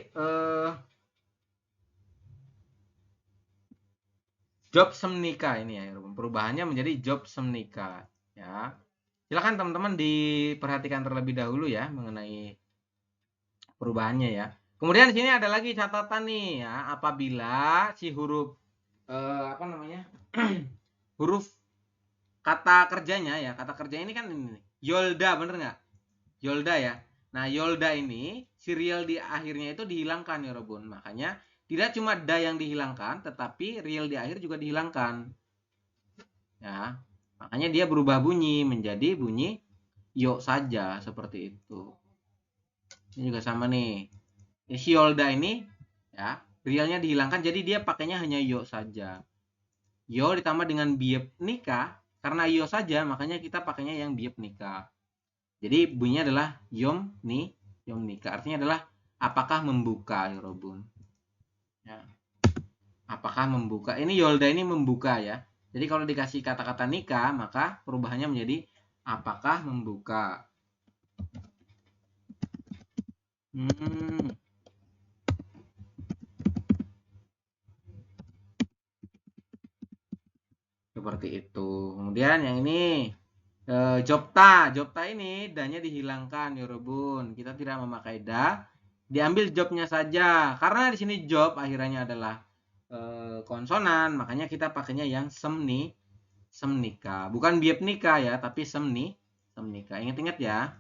A: job semnika ini ya, perubahannya menjadi job semnika. Ya. Silakan teman-teman diperhatikan terlebih dahulu ya mengenai perubahannya ya. Kemudian di sini ada lagi catatan nih ya, apabila si huruf apa namanya? huruf kata kerjanya ya, kata kerja ini kan ini Yolda, bener nggak? Yolda ya. Nah, Yolda ini serial di akhirnya itu dihilangkan ya Robun. Makanya tidak cuma da yang dihilangkan, tetapi real di akhir juga dihilangkan. Ya. Makanya dia berubah bunyi menjadi bunyi yo saja seperti itu. Ini juga sama nih. Si Yolda ini ya, realnya dihilangkan jadi dia pakainya hanya yo saja. Yo ditambah dengan biep nikah, karena yo saja makanya kita pakainya yang biep nikah. Jadi bunyinya adalah yom nikah. Artinya adalah apakah membuka ya Robun. Ya. Apakah membuka. Ini Yolda ini membuka ya. Jadi kalau dikasih kata-kata nikah maka perubahannya menjadi apakah membuka. Seperti itu. Kemudian yang ini Jopta ini danya dihilangkan ya Robun. Kita tidak memakai da, diambil jobnya saja. Karena di sini job akhirnya adalah konsonan, makanya kita pakainya yang semnika. Bukan biepnika ya, tapi semnika. Ingat-ingat ya.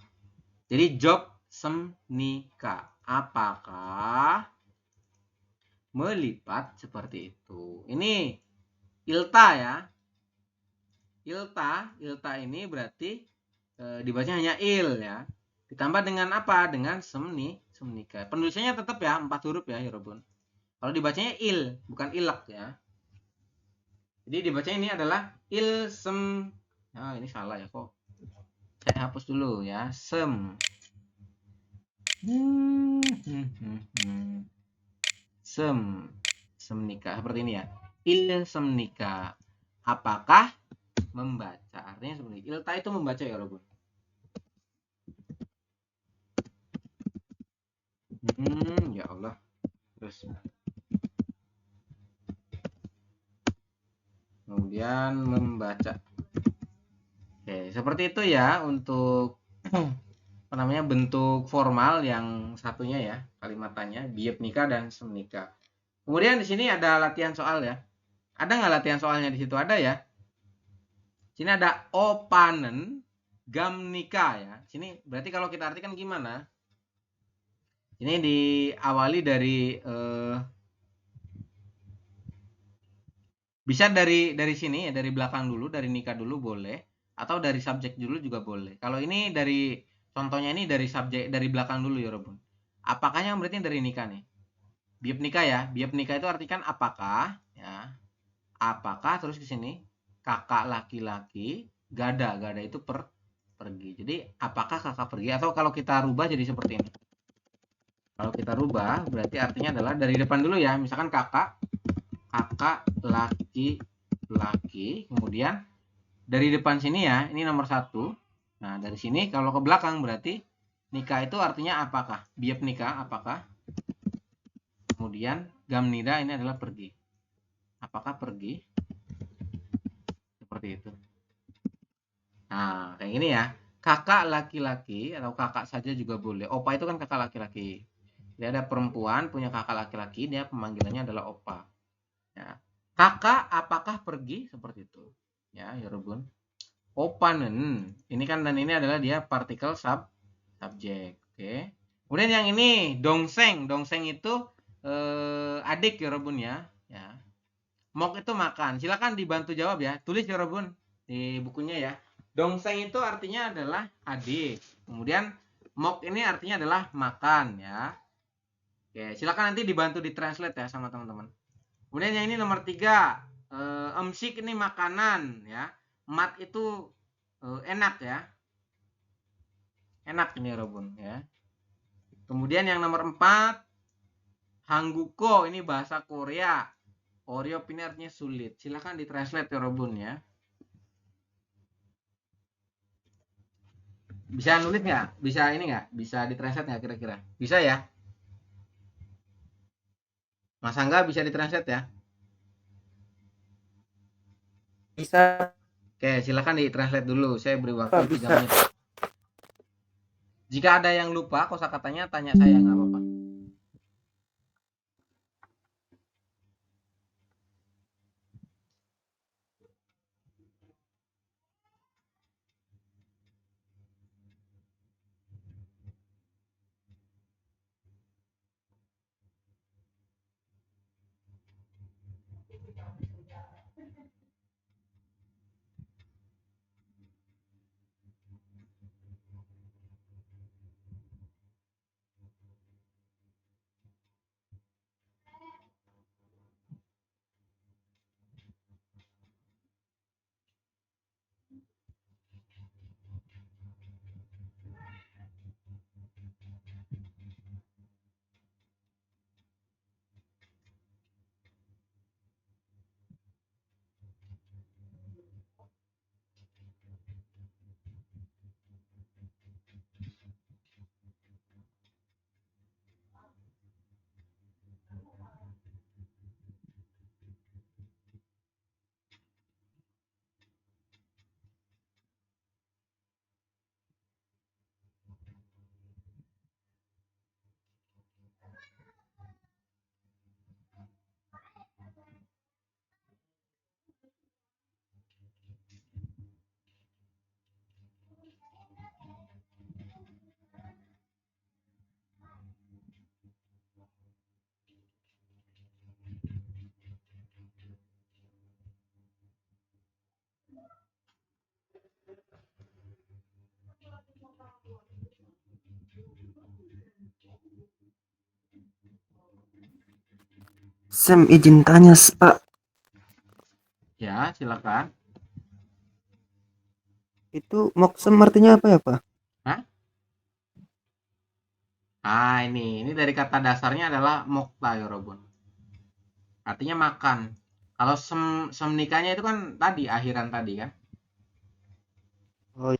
A: Jadi job semnika. Apakah melipat seperti itu? Ini ilta ya. Ilta ini berarti dibacanya hanya il ya. Ditambah dengan apa? Dengan semnika. Penulisannya tetap ya 4 huruf ya, Robun. Kalau dibacanya il, bukan ilak ya. Jadi dibacanya ini adalah il sem. Nah, ini salah ya kok. Saya hapus dulu ya. Sem. Semnika seperti ini ya. Il semnika. Apakah membaca? Artinya seperti ini. Ilta itu membaca ya Robun. Ya Allah. Terus kemudian membaca. Oke, seperti itu ya untuk apa namanya bentuk formal yang satunya ya, kalimatannya biep nikah dan semnika. Kemudian di sini ada latihan soal ya. Ada nggak latihan soalnya di situ? Ada ya. Sini ada opanen gamnika ya. Sini berarti kalau kita artikan gimana? Ini diawali dari bisa dari sini ya, dari belakang dulu, dari nikah dulu boleh, atau dari subjek dulu juga boleh. Kalau ini dari contohnya ini dari subjek dari belakang dulu ya Robun. Apakahnya berarti dari nikah nih. Biep nikah ya. Biep nikah itu artikan apakah ya. Apakah terus ke sini kakak laki-laki gada itu pergi. Jadi apakah kakak pergi, atau kalau kita rubah jadi seperti ini. Kalau kita rubah berarti artinya adalah dari depan dulu ya. Misalkan kakak laki-laki, kemudian dari depan sini ya, ini nomor 1. Nah, dari sini kalau ke belakang berarti nikah itu artinya apakah? Biep nikah apakah? Kemudian gamnida ini adalah pergi. Apakah pergi? Seperti itu. Nah, kayak gini ya. Kakak laki-laki atau kakak saja juga boleh. Opa itu kan kakak laki-laki. Dia ada perempuan punya kakak laki-laki, dia pemanggilannya adalah opa. Ya. Kakak apakah pergi? Seperti itu. Ya, Robun. Opanen. Ini kan dan ini adalah dia partikel subjek. Oke. Kemudian yang ini dongseng. Dongseng itu adik ya Robun ya. Ya. Mok itu makan. Silakan dibantu jawab ya. Tulis ya Robun di bukunya ya. Dongseng itu artinya adalah adik. Kemudian mok ini artinya adalah makan ya. Oke, silakan nanti dibantu ditranslate ya sama teman-teman. Kemudian yang ini nomor 3, emsik ini makanan ya. Mat itu enak ya. Enak ini Robun ya. Kemudian yang nomor 4, hangguko ini bahasa Korea. Oryop ini artinya sulit. Silakan ditranslate ya Robun ya. Bisa nulis nggak? Bisa ini nggak? Bisa ditranslate nggak kira-kira? Bisa ya? Mas Angga bisa ditranslate ya?
B: Bisa.
A: Oke, silakan di-translate dulu. Saya beri waktu
B: Pak
A: 3
B: bisa.
A: menit. Jika ada yang lupa kosakatanya, tanya saya, nggak apa-apa.
B: Sam izin tanya, Pak.
A: Ya, silakan.
B: Itu moksem artinya apa ya, Pak?
A: Hah? Ini dari kata dasarnya adalah mokta ya Robun. Artinya makan. Kalau semnikahnya itu kan tadi akhiran tadi kan.
B: Oh,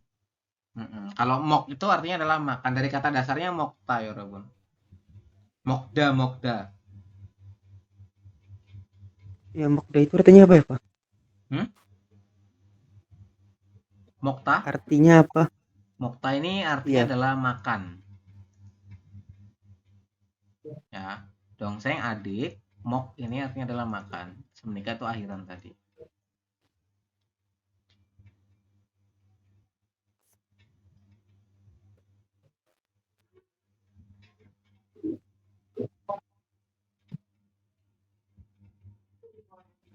A: Kalau mok itu artinya adalah makan, dari kata dasarnya mokta ya Robun. Mokda.
B: ya mokda itu artinya apa ya, Pak?
A: Hmm? Mokta?
B: Artinya apa?
A: Mokta ini artinya
B: Iya.
A: adalah makan. Ya, dongseng adik, mok ini artinya adalah makan. Semenikah itu akhiran tadi.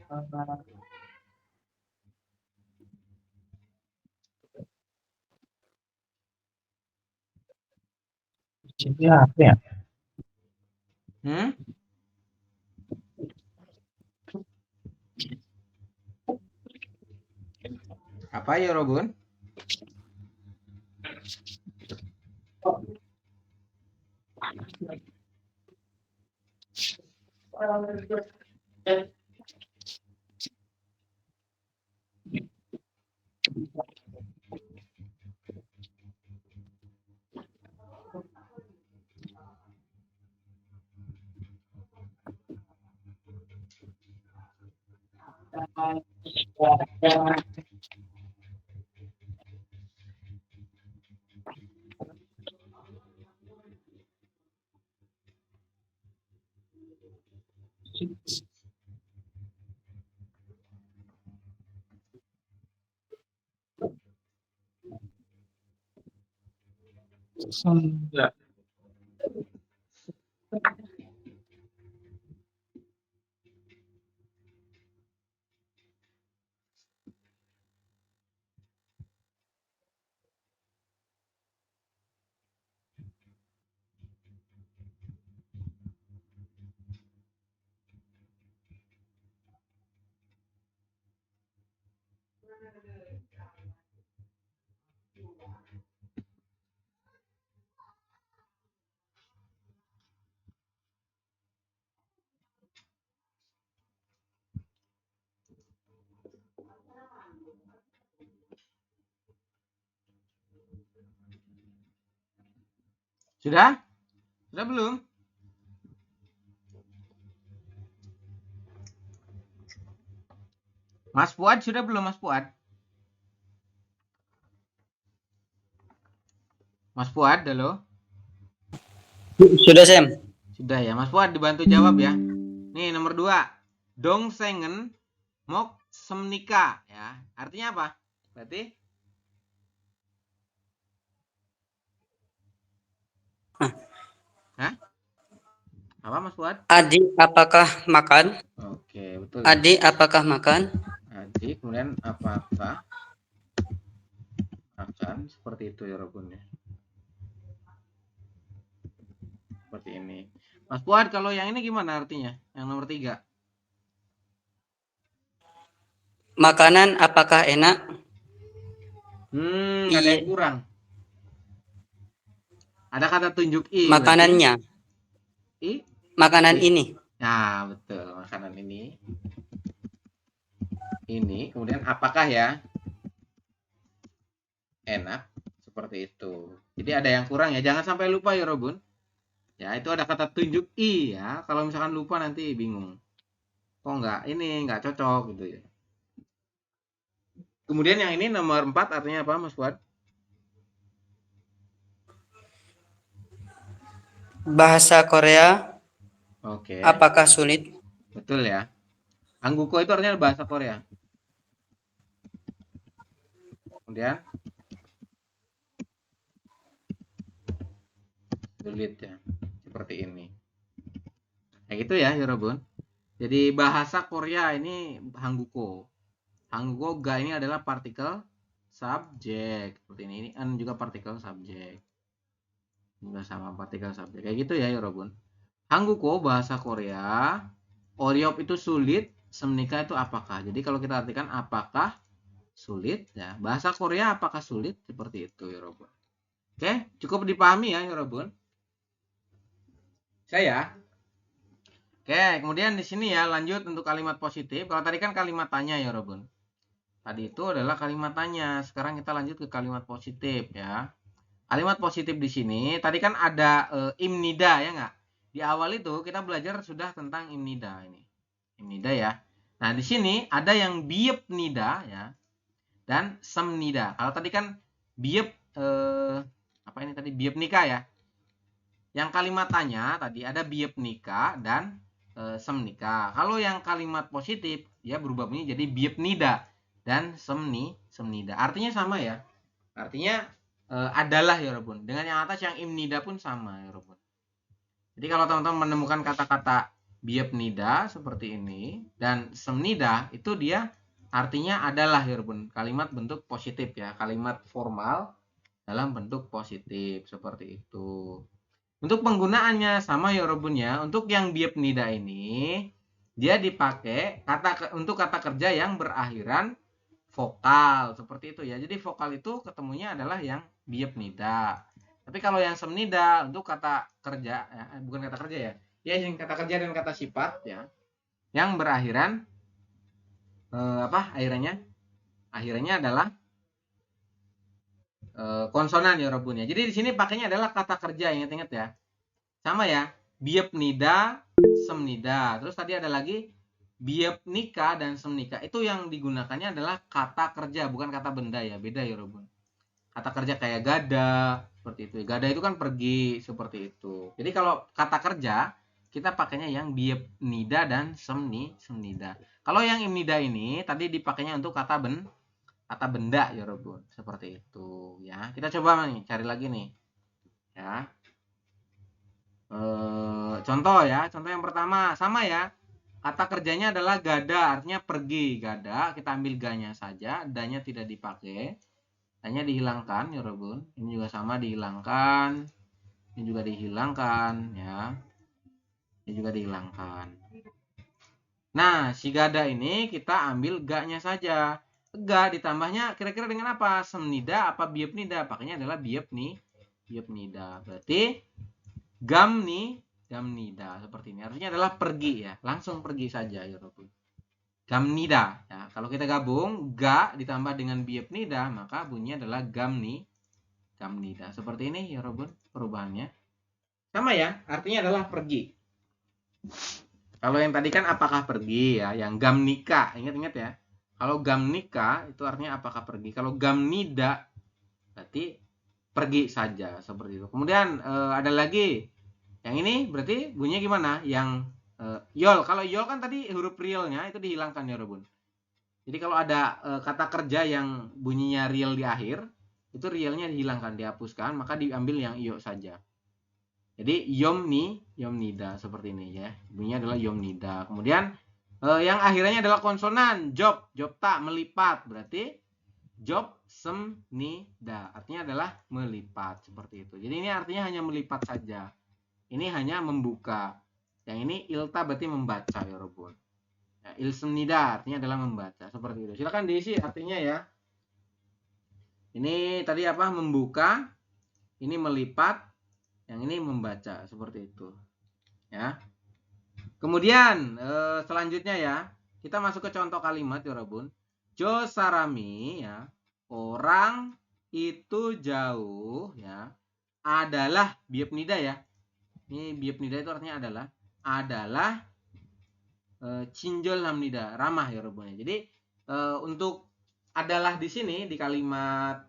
C: Jadi apa ya?
A: Hmm? Apa ya Robun?
C: Sunda.
A: Sudah? Sudah belum? Mas Fuad sudah belum Mas Fuad? Mas Fuad, halo.
F: Sudah, Sam.
A: Sudah ya, Mas Fuad dibantu jawab ya. Nih nomor 2. Dongsengen mok semnika ya. Artinya apa? Berarti Hah? Apa Mas Fuad?
F: Adik, apakah makan?
A: Oke, betul ya.
F: Adik, apakah makan?
A: Adik, kemudian apakah akan seperti itu ya Robun ya. Seperti ini. Mas Fuad, kalau yang ini gimana artinya? Yang nomor 3.
F: Makanan, apakah enak?
A: Ada
F: Iya.
A: yang kurang. Ada kata tunjuk i.
F: Makanannya.
A: I?
F: Makanan
A: I.
F: ini.
A: Nah, betul. Makanan ini. Ini. Kemudian apakah ya? Enak. Seperti itu. Jadi ada yang kurang ya. Jangan sampai lupa ya Robun. Ya, itu ada kata tunjuk i ya. Kalau misalkan lupa nanti bingung. Kok enggak? Ini enggak cocok gitu ya. Kemudian yang ini nomor 4 artinya apa Mas Fuad?
F: Bahasa Korea,
A: Oke.
F: apakah sulit?
A: Betul ya. Hangguko itu artinya bahasa Korea. Kemudian sulit ya. Seperti ini. Kayak gitu ya, Yorobun. Jadi bahasa Korea ini Hangguko. Hangguko ga ini adalah partikel subjek. Seperti ini. Ini an juga partikel subjek. Juga sama partikel subjek. Kayak gitu ya, Yorobun. Hangguko bahasa Korea. Oryop itu sulit. Semnika itu apakah. Jadi kalau kita artikan apakah sulit ya. Bahasa Korea apakah sulit? Seperti itu, Yorobun. Oke, cukup dipahami ya, Yorobun. Saya. Oke, kemudian di sini ya lanjut untuk kalimat positif. Kalau tadi kan kalimat tanya ya, Robun. Tadi itu adalah kalimat tanya. Sekarang kita lanjut ke kalimat positif ya. Kalimat positif di sini tadi kan ada imnida ya nggak? Di awal itu kita belajar sudah tentang imnida ini. Imnida ya. Nah, di sini ada yang biepnida ya dan semnida. Kalau tadi kan biep apa ini tadi biepnika ya. Yang kalimat tanya tadi ada biepnika dan semnika. Kalau yang kalimat positif ya berubah bunyi jadi biepnida dan semnida. Artinya sama ya. Artinya adalah ya Robun. Dengan yang atas yang imnida pun sama ya Robun. Jadi kalau teman-teman menemukan kata-kata biepnida seperti ini dan semnida itu dia artinya adalah ya Robun. Kalimat bentuk positif ya. Kalimat formal dalam bentuk positif seperti itu. Untuk penggunaannya sama ya Robun ya. Untuk yang biepnida ini dia dipakai untuk kata kerja yang berakhiran vokal seperti itu ya. Jadi vokal itu ketemunya adalah yang biepnida. Tapi kalau yang semnida untuk kata kerja ya, bukan kata kerja ya. Ya yang kata kerja dan kata sifat ya. Yang berakhiran Akhirannya adalah konsonan ya Robun ya. Jadi di sini pakainya adalah kata kerja, ingat-ingat ya. Sama ya, biepnida, semnida. Terus tadi ada lagi biepnika dan semnika. Itu yang digunakannya adalah kata kerja, bukan kata benda ya. Beda ya Robun. Kata kerja kayak gada, seperti itu. Gada itu kan pergi, seperti itu. Jadi kalau kata kerja, kita pakainya yang biepnida dan semnida. Kalau yang imnida ini tadi dipakainya untuk kata benda ya Robun, seperti itu ya. Kita coba nih cari lagi nih ya. Contoh ya, contoh yang pertama sama ya, kata kerjanya adalah gada, artinya pergi. Gada kita ambil ganya saja, danya tidak dipakai, danya dihilangkan ya Robun. Ini juga sama dihilangkan, ini juga dihilangkan ya, ini juga dihilangkan. Nah si gada ini kita ambil ganya saja. Ga ditambahnya kira-kira dengan apa? Semnida apa biepnida? Pakainya adalah biepnida. Berarti gamnida seperti ini. Artinya adalah pergi ya. Langsung pergi saja ya Robun. Gamnida ya. Kalau kita gabung ga ditambah dengan biepnida maka bunyinya adalah gamnida. Seperti ini ya Robun perubahannya. Sama ya, artinya adalah pergi. Kalau yang tadi kan apakah pergi ya, yang gamnika, ingat-ingat ya. Kalau gamnika itu artinya apakah pergi. Kalau gamnida berarti pergi saja, seperti itu. Kemudian ada lagi yang ini berarti bunyinya gimana? Yang yol. Kalau yol kan tadi huruf realnya itu dihilangkan ya Robun. Jadi kalau ada kata kerja yang bunyinya real di akhir, itu realnya dihilangkan, dihapuskan, maka diambil yang iyo saja. Jadi yomni, yomnida seperti ini ya. Bunyinya adalah yomnida. Kemudian yang akhirnya adalah konsonan, job, jobta, melipat. Berarti job semnida. Artinya adalah melipat seperti itu. Jadi ini artinya hanya melipat saja. Ini hanya membuka. Yang ini ilta berarti membaca ya Robun. Ya, ilsemnida artinya adalah membaca seperti itu. Silakan diisi artinya ya. Ini tadi apa? Membuka. Ini melipat. Yang ini membaca seperti itu. Ya. Kemudian selanjutnya ya, kita masuk ke contoh kalimat ya Robun. Jo sarami ya, orang itu jauh ya, adalah biopnida ya. Ini biopnida itu artinya adalah cinjol hamnida, ramah ya Robun. Jadi untuk adalah di sini di kalimat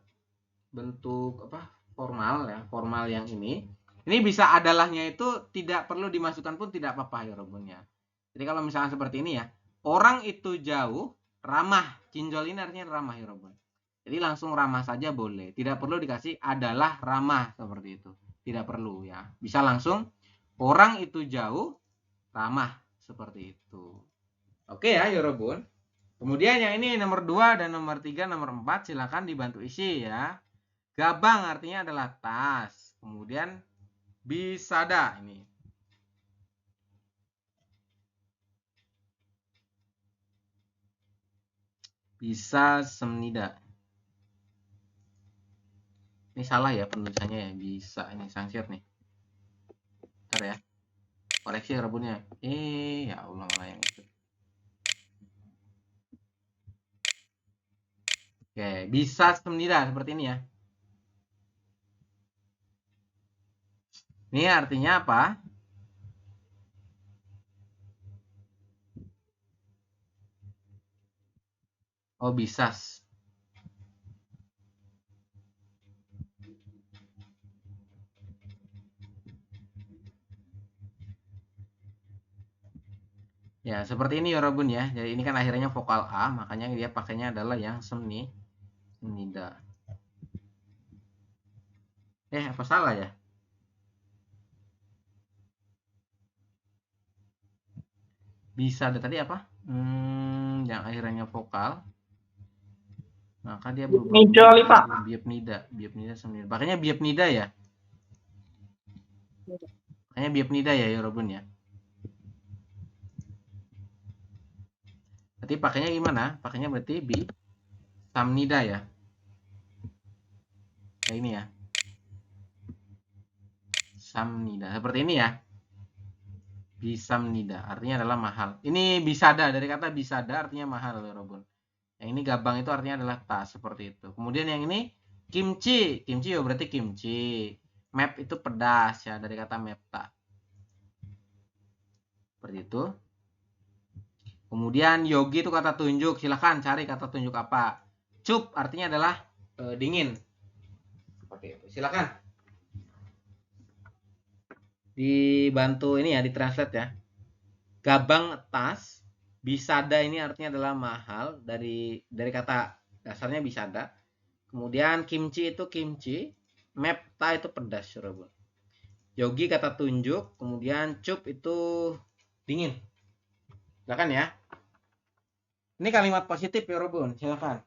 A: bentuk apa formal ya, formal yang ini bisa adalahnya itu tidak perlu dimasukkan pun tidak apa-apa ya Robun ya. Jadi kalau misalnya seperti ini ya, orang itu jauh, ramah. Cinjol ini artinya ramah ya Robun. Jadi langsung ramah saja boleh. Tidak perlu dikasih adalah ramah seperti itu. Tidak perlu ya. Bisa langsung orang itu jauh, ramah seperti itu. Oke ya Robun. Kemudian yang ini nomor 2 dan nomor 3, nomor 4 silakan dibantu isi ya. Gabang artinya adalah tas. Kemudian bisada ini. Bisa semnida. Ini salah ya penulisannya ya. Bisa ini sangsiat nih. Bentar ya. Koreksi ya Robunnya. Ya Allah malah yang itu. Oke, bisa semnida seperti ini ya. Ini artinya apa? Oh, bisa. Ya, seperti ini ya Robun ya. Jadi ini kan akhirnya vokal A, makanya dia pakainya adalah yang semnida. Apa salah ya? Bisa ada tadi apa? Yang akhirnya vokal. Maka dia berubah biopnida semnida. Makanya biopnida ya. Makanya biopnida ya Robun ya. Berarti pakainya gimana? Pakainya berarti bi samnida ya. Kayak ini ya. Samnida. Seperti ini ya. Bisamnida. Artinya adalah mahal. Ini bisada. Dari kata bisada artinya mahal ya Robun. Yang ini gabang itu artinya adalah tas. Seperti itu. Kemudian yang ini kimchi. Kimchi ya berarti kimchi. Map itu pedas ya. Dari kata mepta. Seperti itu. Kemudian yogi itu kata tunjuk. Silahkan cari kata tunjuk apa. Cup artinya adalah dingin. Seperti itu. Silahkan. Dibantu ini ya, ditranslate ya. Gabang tas. Bisada ini artinya adalah mahal. Dari kata dasarnya bisada. Kemudian kimchi itu kimchi. Mepta itu pedas. Yogi kata tunjuk. Kemudian cup itu dingin. Silakan ya. Ini kalimat positif ya Robun. Silakan.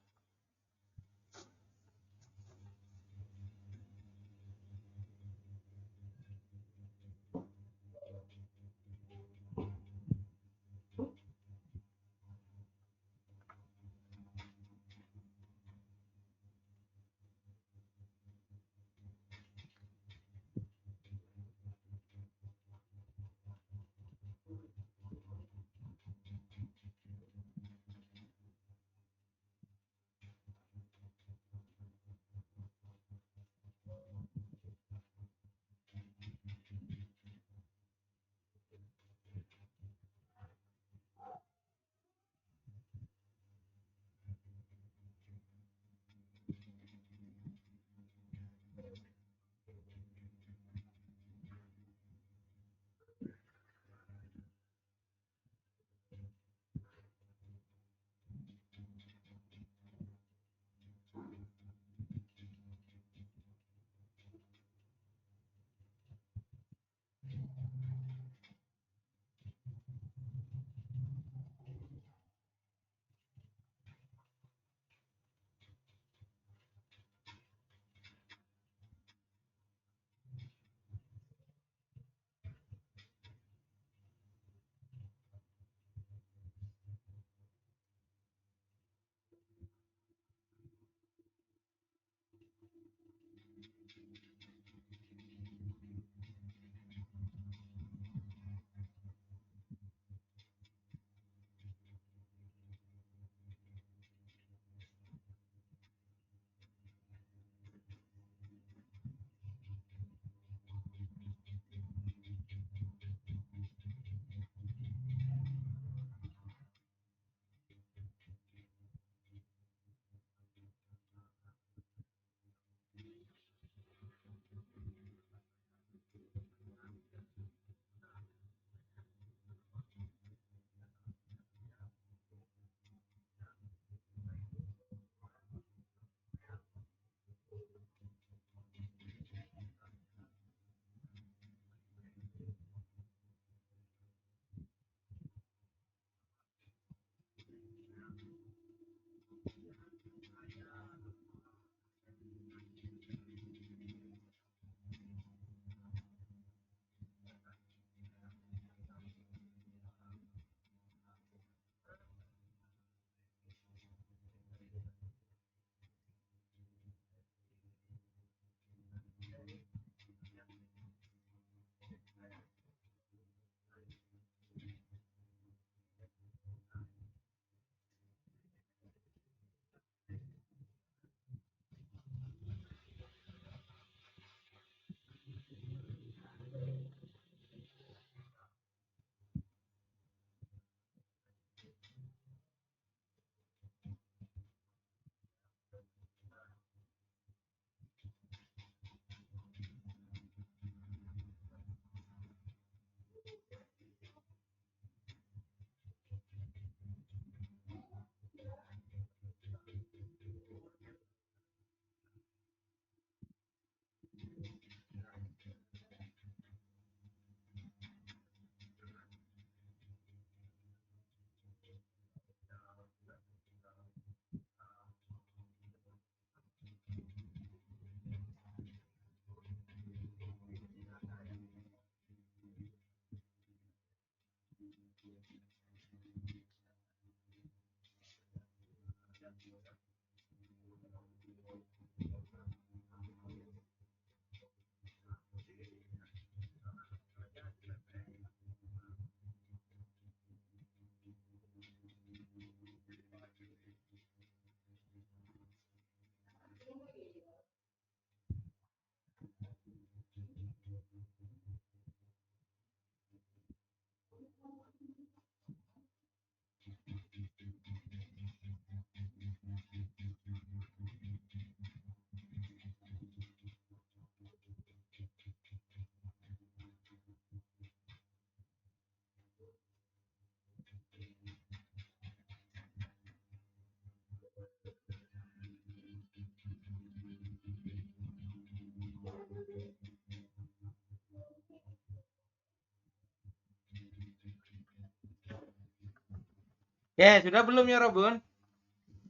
A: Ya, sudah belum ya Robun?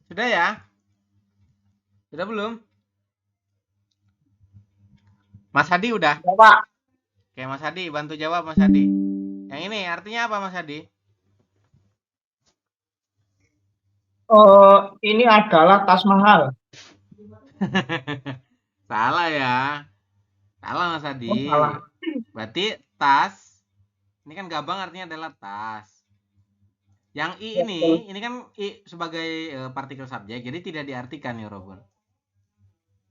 A: Sudah ya? Sudah belum? Mas Hadi udah?
C: Ya, Pak.
A: Oke, Mas Hadi, bantu jawab Mas Hadi. Yang ini artinya apa Mas Hadi?
C: Ini adalah tas mahal.
A: Salah ya. Salah Mas
C: Oh,
A: Hadi.
C: salah.
A: Berarti tas, ini kan gabang artinya adalah tas. Yang I ini kan I sebagai partikel subjek, jadi tidak diartikan ya Robun.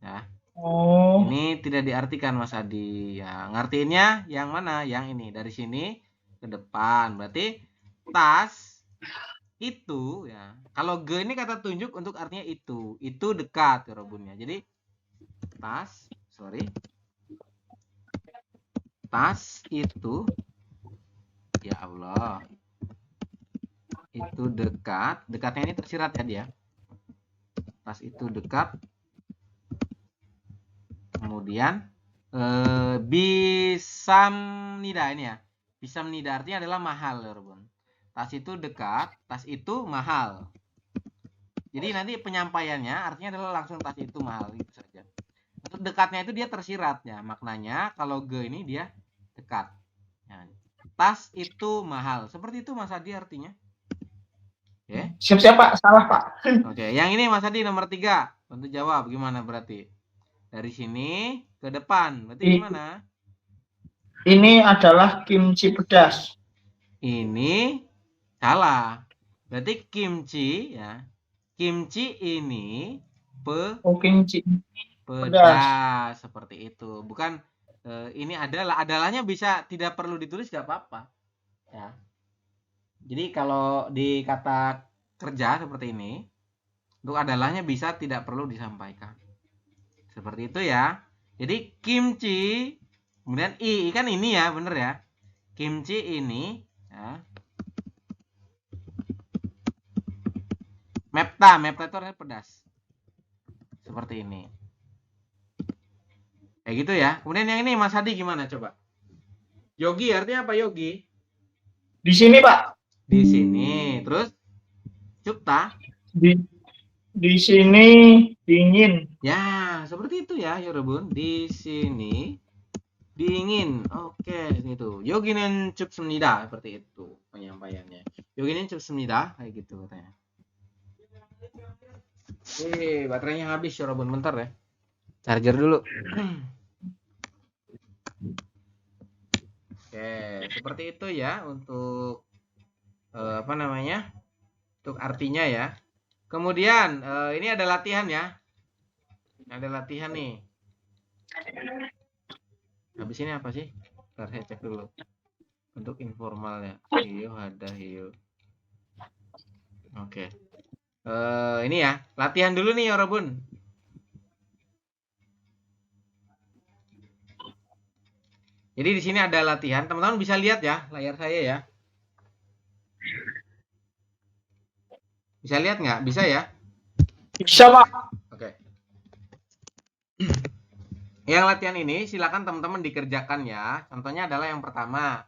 A: Ya.
C: Oh,
A: Ini tidak diartikan Mas Adi. Ya, ngertiinnya yang mana? Yang ini. Dari sini ke depan. Berarti tas itu ya. Kalau G ini kata tunjuk untuk artinya itu. Itu dekat ya Robunnya. Jadi tas, sorry. Tas itu ya Allah. Itu dekat. Dekatnya ini tersirat ya dia. Tas itu dekat. Kemudian bisamnida ini ya. Bisamnida artinya adalah mahal ya Robun. tas itu dekat, tas itu mahal. Jadi nanti penyampaiannya artinya adalah langsung tas itu mahal gitu saja. Untuk dekatnya itu dia tersirat ya. Maknanya kalau ge ini dia dekat. Ya. Tas itu mahal. Seperti itu Mas Adi artinya. Oke.
C: Siap-siap Pak, salah Pak.
A: Oke, yang ini Mas Adi nomor 3. Bantu jawab gimana berarti? Dari sini ke depan. Berarti gimana?
C: Ini adalah kimchi pedas.
A: Ini salah. Berarti kimchi ya. Kimchi ini
C: Kimchi
A: pedas seperti itu. Bukan ini adalahnya bisa tidak perlu ditulis gak apa-apa. Ya. Jadi kalau di kata kerja seperti ini, untuk adalahnya bisa tidak perlu disampaikan. Seperti itu ya. Jadi kimchi, kemudian i kan ini ya, bener ya. Kimchi ini ya. Mepta itu artinya pedas. Seperti ini. Kayak gitu ya. Kemudian yang ini Mas Hadi gimana coba? Yogi artinya apa yogi?
C: Di sini Pak.
A: Di sini. Terus Cupta?
C: Di sini dingin.
A: Ya, seperti itu ya, 여러분. Di sini dingin. Oke, itu. 여기는 춥습니다. Seperti itu penyampaiannya. 여기는 춥습니다. Kayak gitu katanya. Baterainya habis, 여러분. Bentar ya. Charger dulu. Oke, seperti itu ya untuk apa namanya? Untuk artinya ya. Kemudian ini ada latihan ya. Ada latihan nih. Habis ini apa sih? Bentar saya cek dulu. Untuk informalnya. Hiyo ada hiyo. Oke. Ini ya, latihan dulu nih 여러분. Jadi di sini ada latihan, teman-teman bisa lihat ya layar saya ya. Bisa lihat nggak? Bisa ya?
C: Bisa Pak.
A: Oke. Yang latihan ini silakan teman-teman dikerjakan ya. Contohnya adalah yang pertama,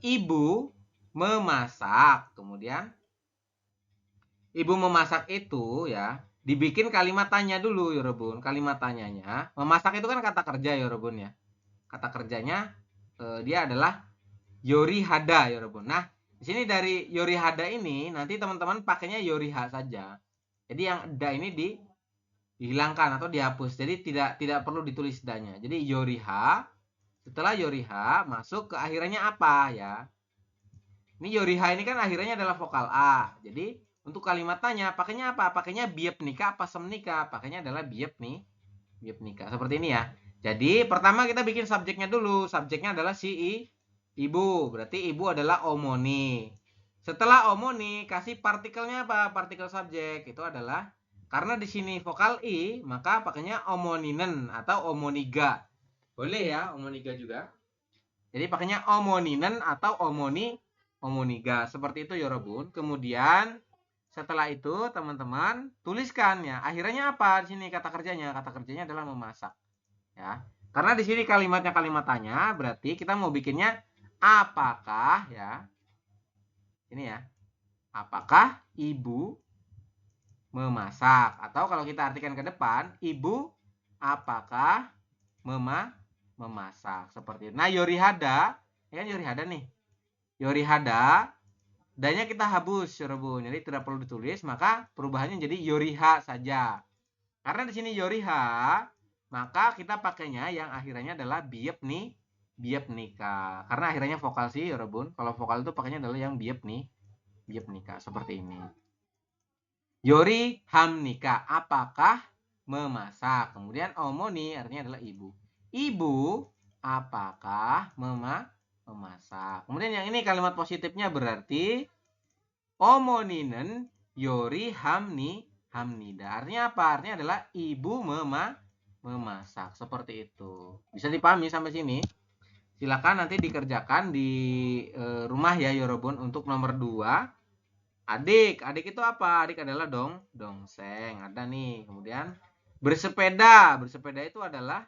A: ibu memasak. Kemudian ibu memasak itu ya dibikin kalimat tanya dulu 여러분. Kalimat tanyanya, memasak itu kan kata kerja 여러분 ya. Kata kerjanya dia adalah yorihada 여러분. Nah, di sini dari yorihada ini nanti teman-teman pakainya yoriha saja. Jadi yang da ini dihilangkan atau dihapus. Jadi tidak perlu ditulis danya. Jadi yoriha, setelah yoriha masuk ke akhirannya apa ya? Ini yoriha ini kan akhirannya adalah vokal A. Jadi untuk kalimat tanya pakainya apa? Pakainya biep nikah apa semnikah? Pakainya adalah biep nikah. Seperti ini ya. Jadi pertama kita bikin subjeknya dulu. Subjeknya adalah si ibu. Berarti ibu adalah omoni. Setelah omoni kasih partikelnya apa? Partikel subjek itu adalah karena di sini vokal i, maka pakainya omoninen atau omoniga. Boleh ya, omoniga juga. Jadi pakainya omoninen atau omoniga. Seperti itu 여러분. Kemudian setelah itu teman-teman tuliskan ya. Akhirannya apa di sini kata kerjanya? Kata kerjanya adalah memasak. Ya. Karena di sini kalimatnya kalimat tanya, berarti kita mau bikinnya apakah ya. Ini ya. Apakah ibu memasak? Atau kalau kita artikan ke depan, ibu apakah memasak? Seperti itu. Nah, yorihada, ya kan yorihada nih. Yorihada, danya kita habus, 여러분. Jadi tidak perlu ditulis, maka perubahannya jadi yoriha saja. Karena di sini yoriha, maka kita pakainya yang akhirnya adalah biep nikah. Karena akhirnya vokal sih, 여러분. Kalau vokal itu pakainya adalah yang biep nikah seperti ini. Yori hamnika, apakah memasak? Kemudian omoni artinya adalah ibu. Ibu apakah memasak? Kemudian yang ini kalimat positifnya berarti omoninen yori hamnida. Artinya apa? Artinya adalah ibu memasak. Seperti itu. Bisa dipahami sampai sini? Silakan nanti dikerjakan di rumah ya 여러분. Untuk nomor 2. Adik itu apa? Adik adalah dongseng. Ada nih. Kemudian bersepeda itu adalah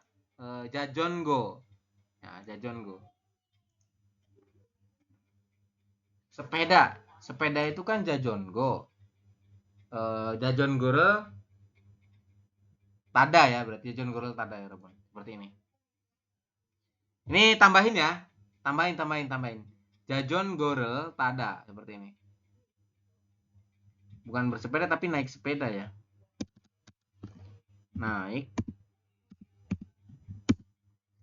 A: jajongo. Ya, jajongo. sepeda. Sepeda itu kan jajongo. Jajonggoreul tada ya, berarti jajonggoreul tada ya, Robon. Seperti ini. Ini tambahin ya. Tambahin. Jajonggoreul tada seperti ini. Bukan bersepeda tapi naik sepeda ya. Naik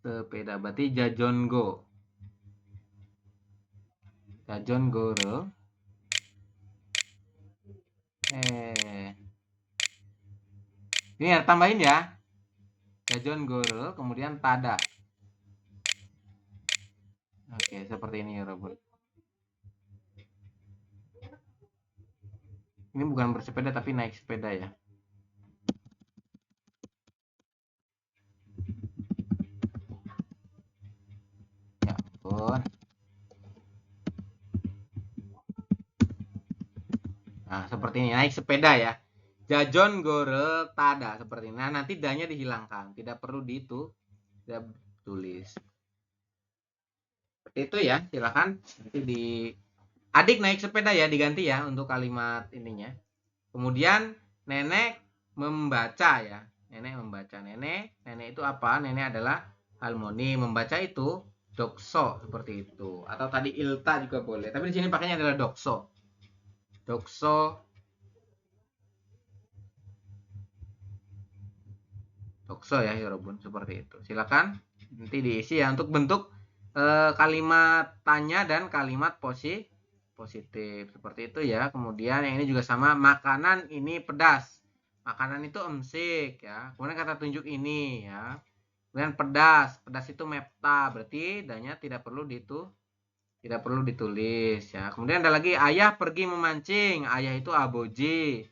A: sepeda berarti Jajonggoreul ini ya, tambahin ya. Jajonggoreul kemudian tada. Oke, seperti ini ya, Robot. Ini bukan bersepeda tapi naik sepeda ya. Ya ampun. Nah, seperti ini naik sepeda ya. Jajonggoreul tada seperti ini. Nah, nanti danya dihilangkan, tidak perlu tidak tulis. Seperti itu ya, silakan nanti di adik naik sepeda ya diganti ya untuk kalimat ininya. Kemudian nenek membaca ya. Nenek membaca. Nenek itu apa? Nenek adalah harmoni. Membaca itu dokso seperti itu. Atau tadi ilta juga boleh. Tapi di sini pakainya adalah dokso. Dokso ya, Yorobun, seperti itu. Silakan nanti diisi ya untuk bentuk kalimat tanya dan kalimat positif seperti itu ya. Kemudian yang ini juga sama, makanan ini pedas. Makanan itu emsik ya. Kemudian kata tunjuk ini ya. Kemudian pedas itu mepta, berarti danya tidak perlu ditulis ya. Kemudian ada lagi ayah pergi memancing. Ayah itu aboji.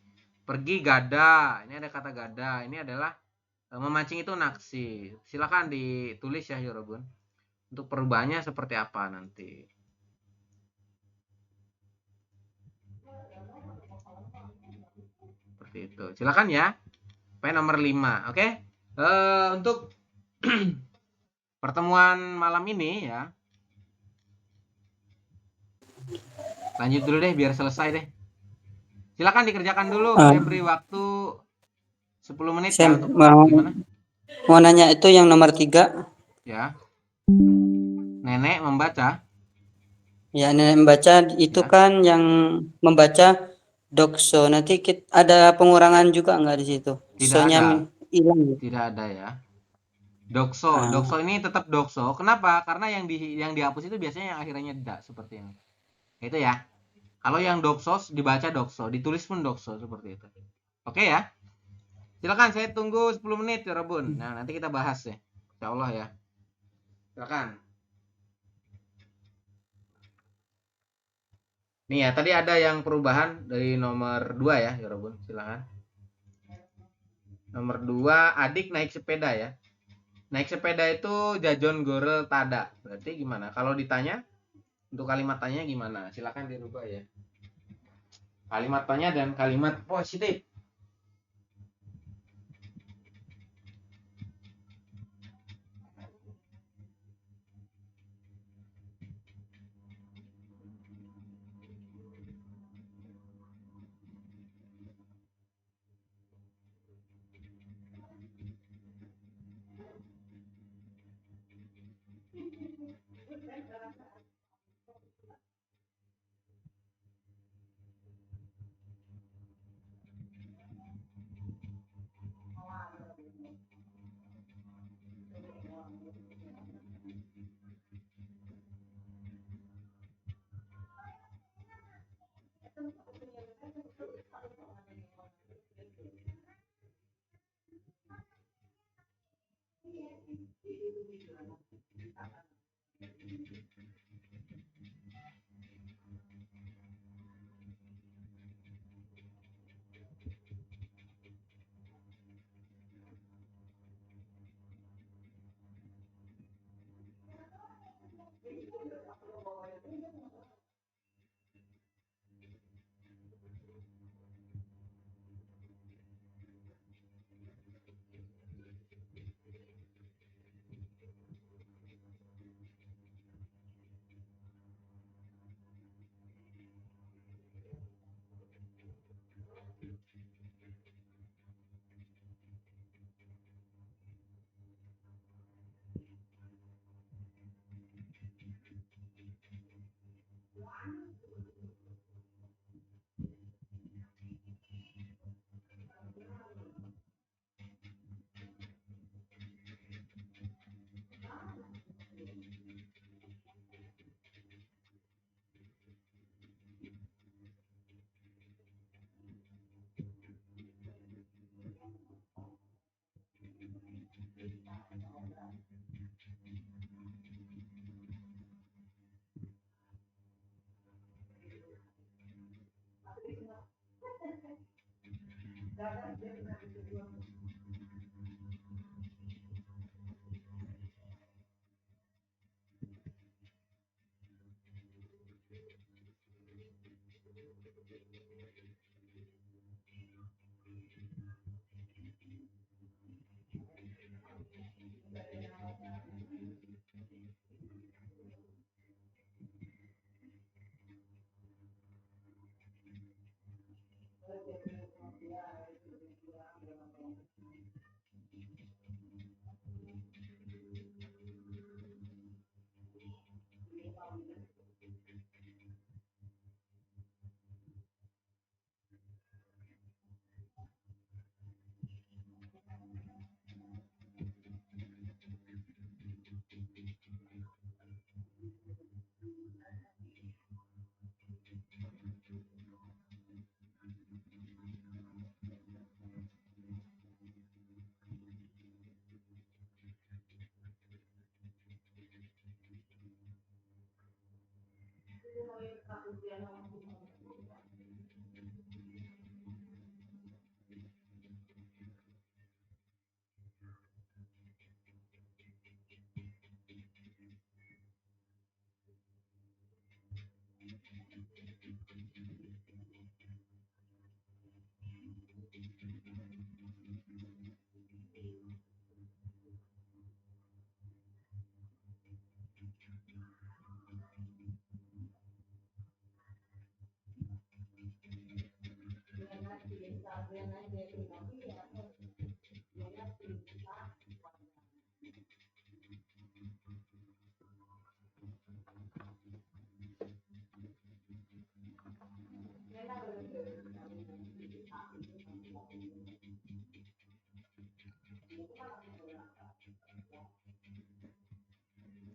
A: Pergi gada. Ini ada kata gada. Ini adalah memancing itu naksi. Silakan ditulis ya, Yorobun. Untuk perubahannya seperti apa nanti. Seperti itu. Silakan ya. P nomor 5. Oke. Untuk pertemuan malam ini ya. Lanjut dulu deh biar selesai deh. Silakan dikerjakan dulu. Saya beri waktu 10 menit ya untuk gimana?
F: Mau nanya itu yang nomor 3.
A: Ya. Nenek membaca.
F: Ya, nenek membaca itu
A: Ya.
F: kan yang membaca dokso. Nanti ada pengurangan juga nggak di situ?
A: Tidak
F: So-nya
A: ada.
F: hilang.
A: Tidak ada ya. Dokso. Dokso ini tetap dokso. Kenapa? Karena yang dihapus itu biasanya yang akhirnya da seperti ini. Itu ya. Kalau yang doksos dibaca dokso, ditulis pun dokso seperti itu. Oke ya. Silakan saya tunggu 10 menit ya, Robun. Nah, nanti kita bahas ya. Insyaallah ya. Silakan. Nih ya, tadi ada yang perubahan dari nomor 2 ya, Robun. Silakan. Nomor 2, adik naik sepeda ya. Naik sepeda itu jajonggoreul tada. Berarti gimana? Kalau ditanya untuk kalimat tanya gimana? Silakan dirubah ya. Kalimat tanya dan kalimat positif.